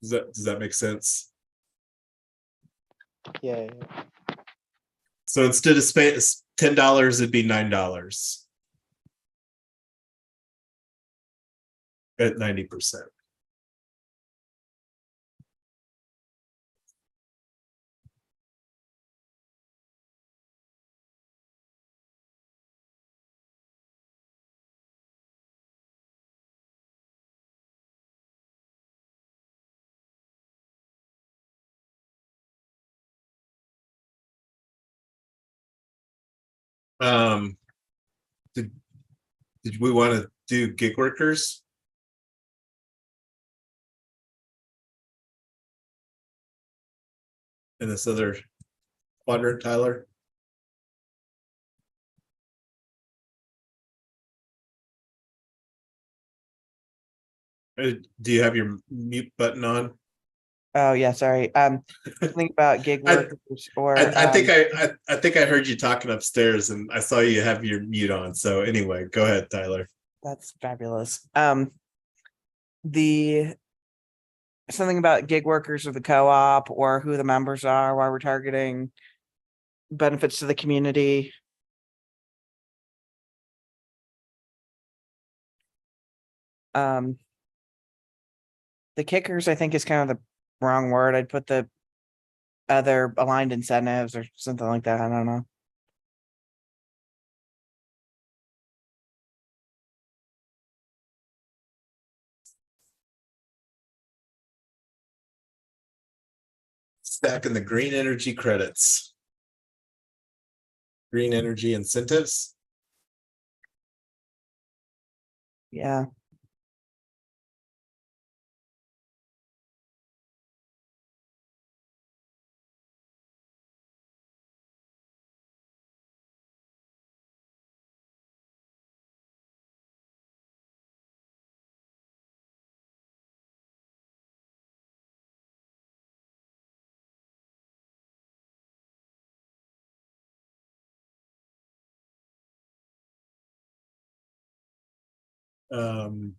Does that make sense? Yeah. So instead of $10, it'd be $9 at 90%. Did we want to do gig workers in this other quadrant, Tyler? Do you have your mute button on? Oh yeah, sorry. Think about gig workers or I think I heard you talking upstairs, and I saw you have your mute on. So anyway, go ahead, Tyler. that's fabulous. The something about gig workers or the co-op or who the members are, why we're targeting benefits to the community. The kickers, I think, is kind of the wrong word. I'd put the other aligned incentives or something like that. I don't know. Stacking the green energy credits, green energy incentives. Yeah. Um,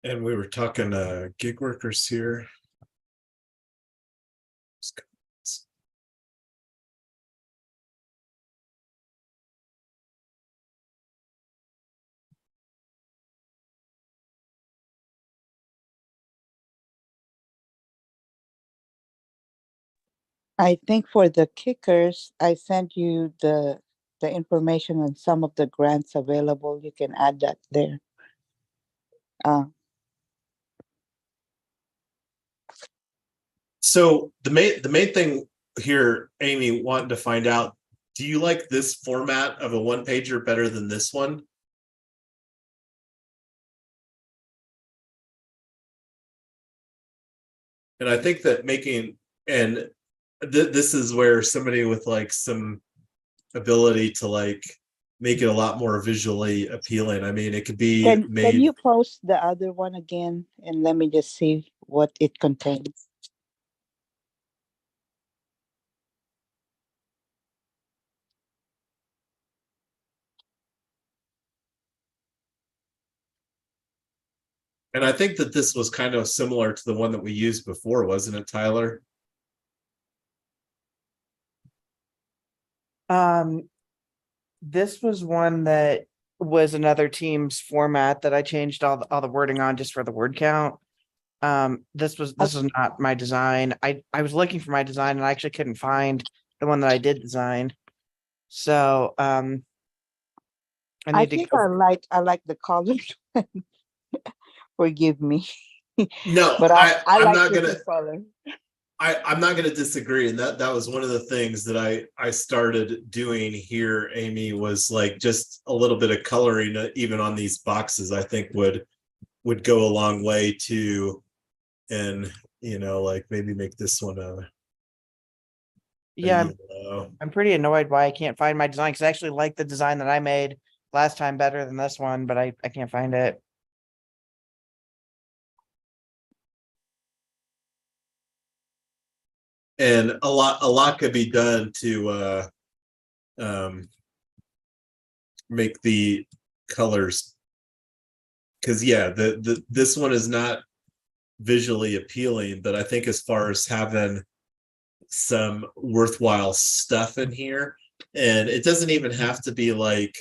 and we were talking gig workers here. I think for the kickers, I sent you the information on some of the grants available. You can add that there. So the main thing here, Amy, wanting to find out, do you like this format of a one pager better than this one? And I think that this is where somebody with like some ability to like make it a lot more visually appealing. I mean, it could be Can made. you post the other one again and let me just see what it contains? And I think that this was kind of similar to the one that we used before, wasn't it, Tyler? This was one that was another team's format that I changed all the wording on just for the word count. This was not my design. I was looking for my design and I actually couldn't find the one that I did design. So I need to think go. I like the colored one. Forgive me. No, But I'm I like not this gonna. in color. I'm not going to disagree, and that was one of the things that I started doing here, Amy, was like just a little bit of coloring, even on these boxes. I think would go a long way to, and like maybe make this one a Yeah, yellow. I'm pretty annoyed why I can't find my design because I actually like the design that I made last time better than this one, but I can't find it. And a lot could be done to make the colors, because yeah, this one is not visually appealing, but I think as far as having some worthwhile stuff in here, and it doesn't even have to be like,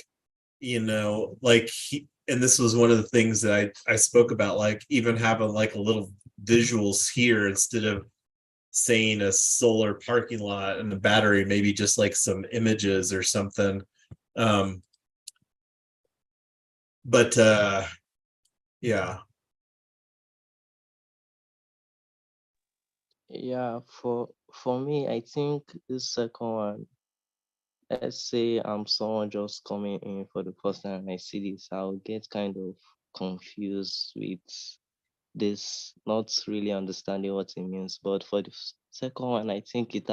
and this was one of the things that I spoke about, like even having like a little visuals here instead of saying a solar parking lot and the battery, maybe just like some images or something. But yeah. Yeah, for me, I think the second one, let's say I'm someone just coming in for the first time and I see this, I'll get kind of confused with this, not really understanding what it means. But for the second one, I think it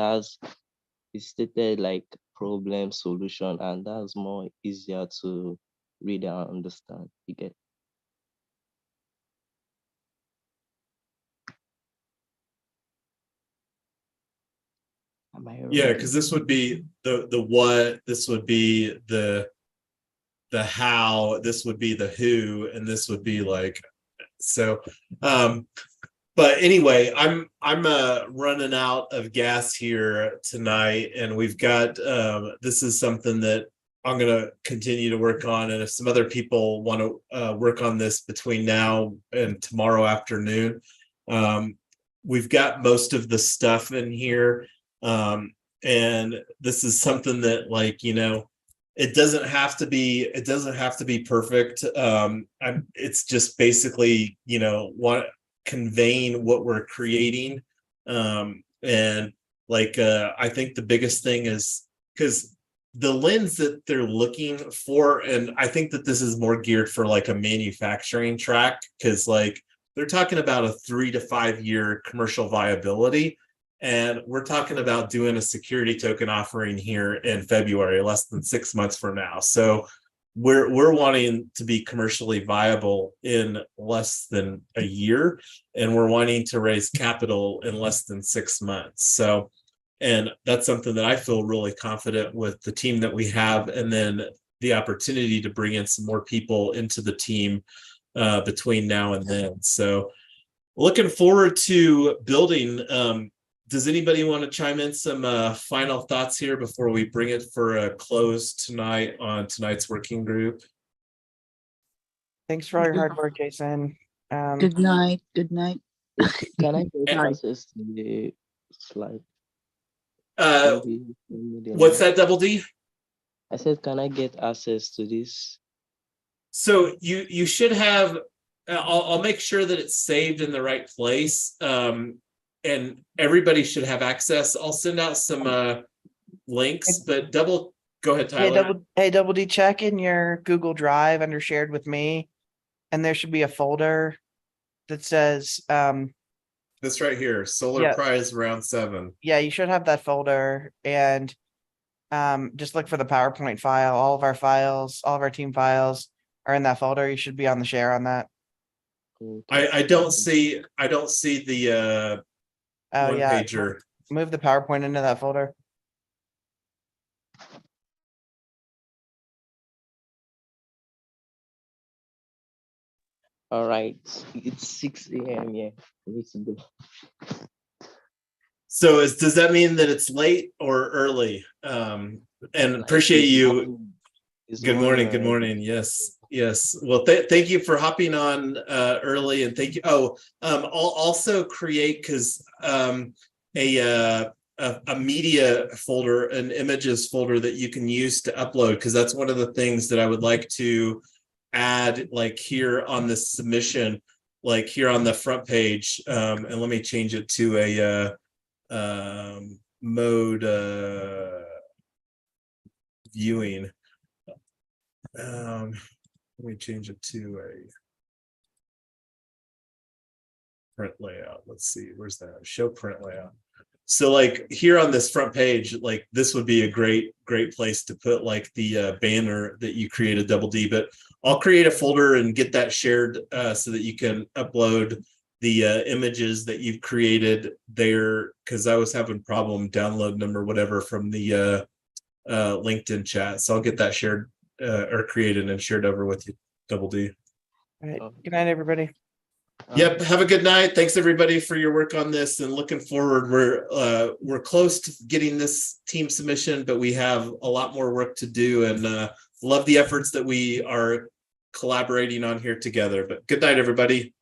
stated like problem solution, and that's more easier to read and understand. You get. Am I Yeah, right? because this would be the what, this would be the how, this would be the who, and this would be like, so but anyway, I'm running out of gas here tonight, and we've got this is something that I'm gonna continue to work on, and if some other people want to work on this between now and tomorrow afternoon, we've got most of the stuff in here, and this is something that, like, it doesn't have to be perfect. It's just basically, what conveying what we're creating, and like I think the biggest thing is because the lens that they're looking for, and I think that this is more geared for like a manufacturing track, because like they're talking about a 3 to 5 year commercial viability, and we're talking about doing a security token offering here in February, less than 6 months from now. So we're wanting to be commercially viable in less than a year, and we're wanting to raise capital in less than 6 months. So, and that's something that I feel really confident with the team that we have, and then the opportunity to bring in some more people into the team between now and then. So looking forward to building. Does anybody want to chime in some final thoughts here before we bring it for a close tonight on tonight's working group? Thanks for all your hard work, Jason. Good night. Good night. Can I get Sorry. access to the slide? What's What's that, Double D? I said, can I get access to this? So you should have. I'll make sure that it's saved in the right place, and everybody should have access. I'll send out some links, but go ahead, Tyler. Double D, check in your Google Drive under shared with me, and there should be a folder that says This right here, Solar Yeah. Prize Round 7. yeah, you should have that folder, and just look for the PowerPoint file. All of our files, all of our team files are in that folder. You should be on the share on that. Okay. I don't see the Oh one yeah, pager. move the PowerPoint into that folder. All right. It's 6 a.m. Yeah. I need to go. So does that mean that it's late or early? And appreciate It's you. morning. It's Good morning. Good already. morning. Yes. Yes. Well, thank you for hopping on early, and thank you. Oh, I'll also create a media folder, an images folder that you can use to upload, because that's one of the things that I would like to add, like here on this submission, like here on the front page. And let me change it to a mode viewing. Let me change it to a print layout. Let's see, where's that? Show print layout. So like here on this front page, like this would be a great place to put like the banner that you created, Double D. But I'll create a folder and get that shared so that you can upload the images that you've created there, because I was having problem downloading them or whatever from the LinkedIn chat. So I'll get that shared or created and shared over with you, Double D. All right. Good night, everybody. Yep. Have a good night. Thanks everybody for your work on this, and looking forward. We're close to getting this team submission, but we have a lot more work to do, and love the efforts that we are collaborating on here together. But good night, everybody.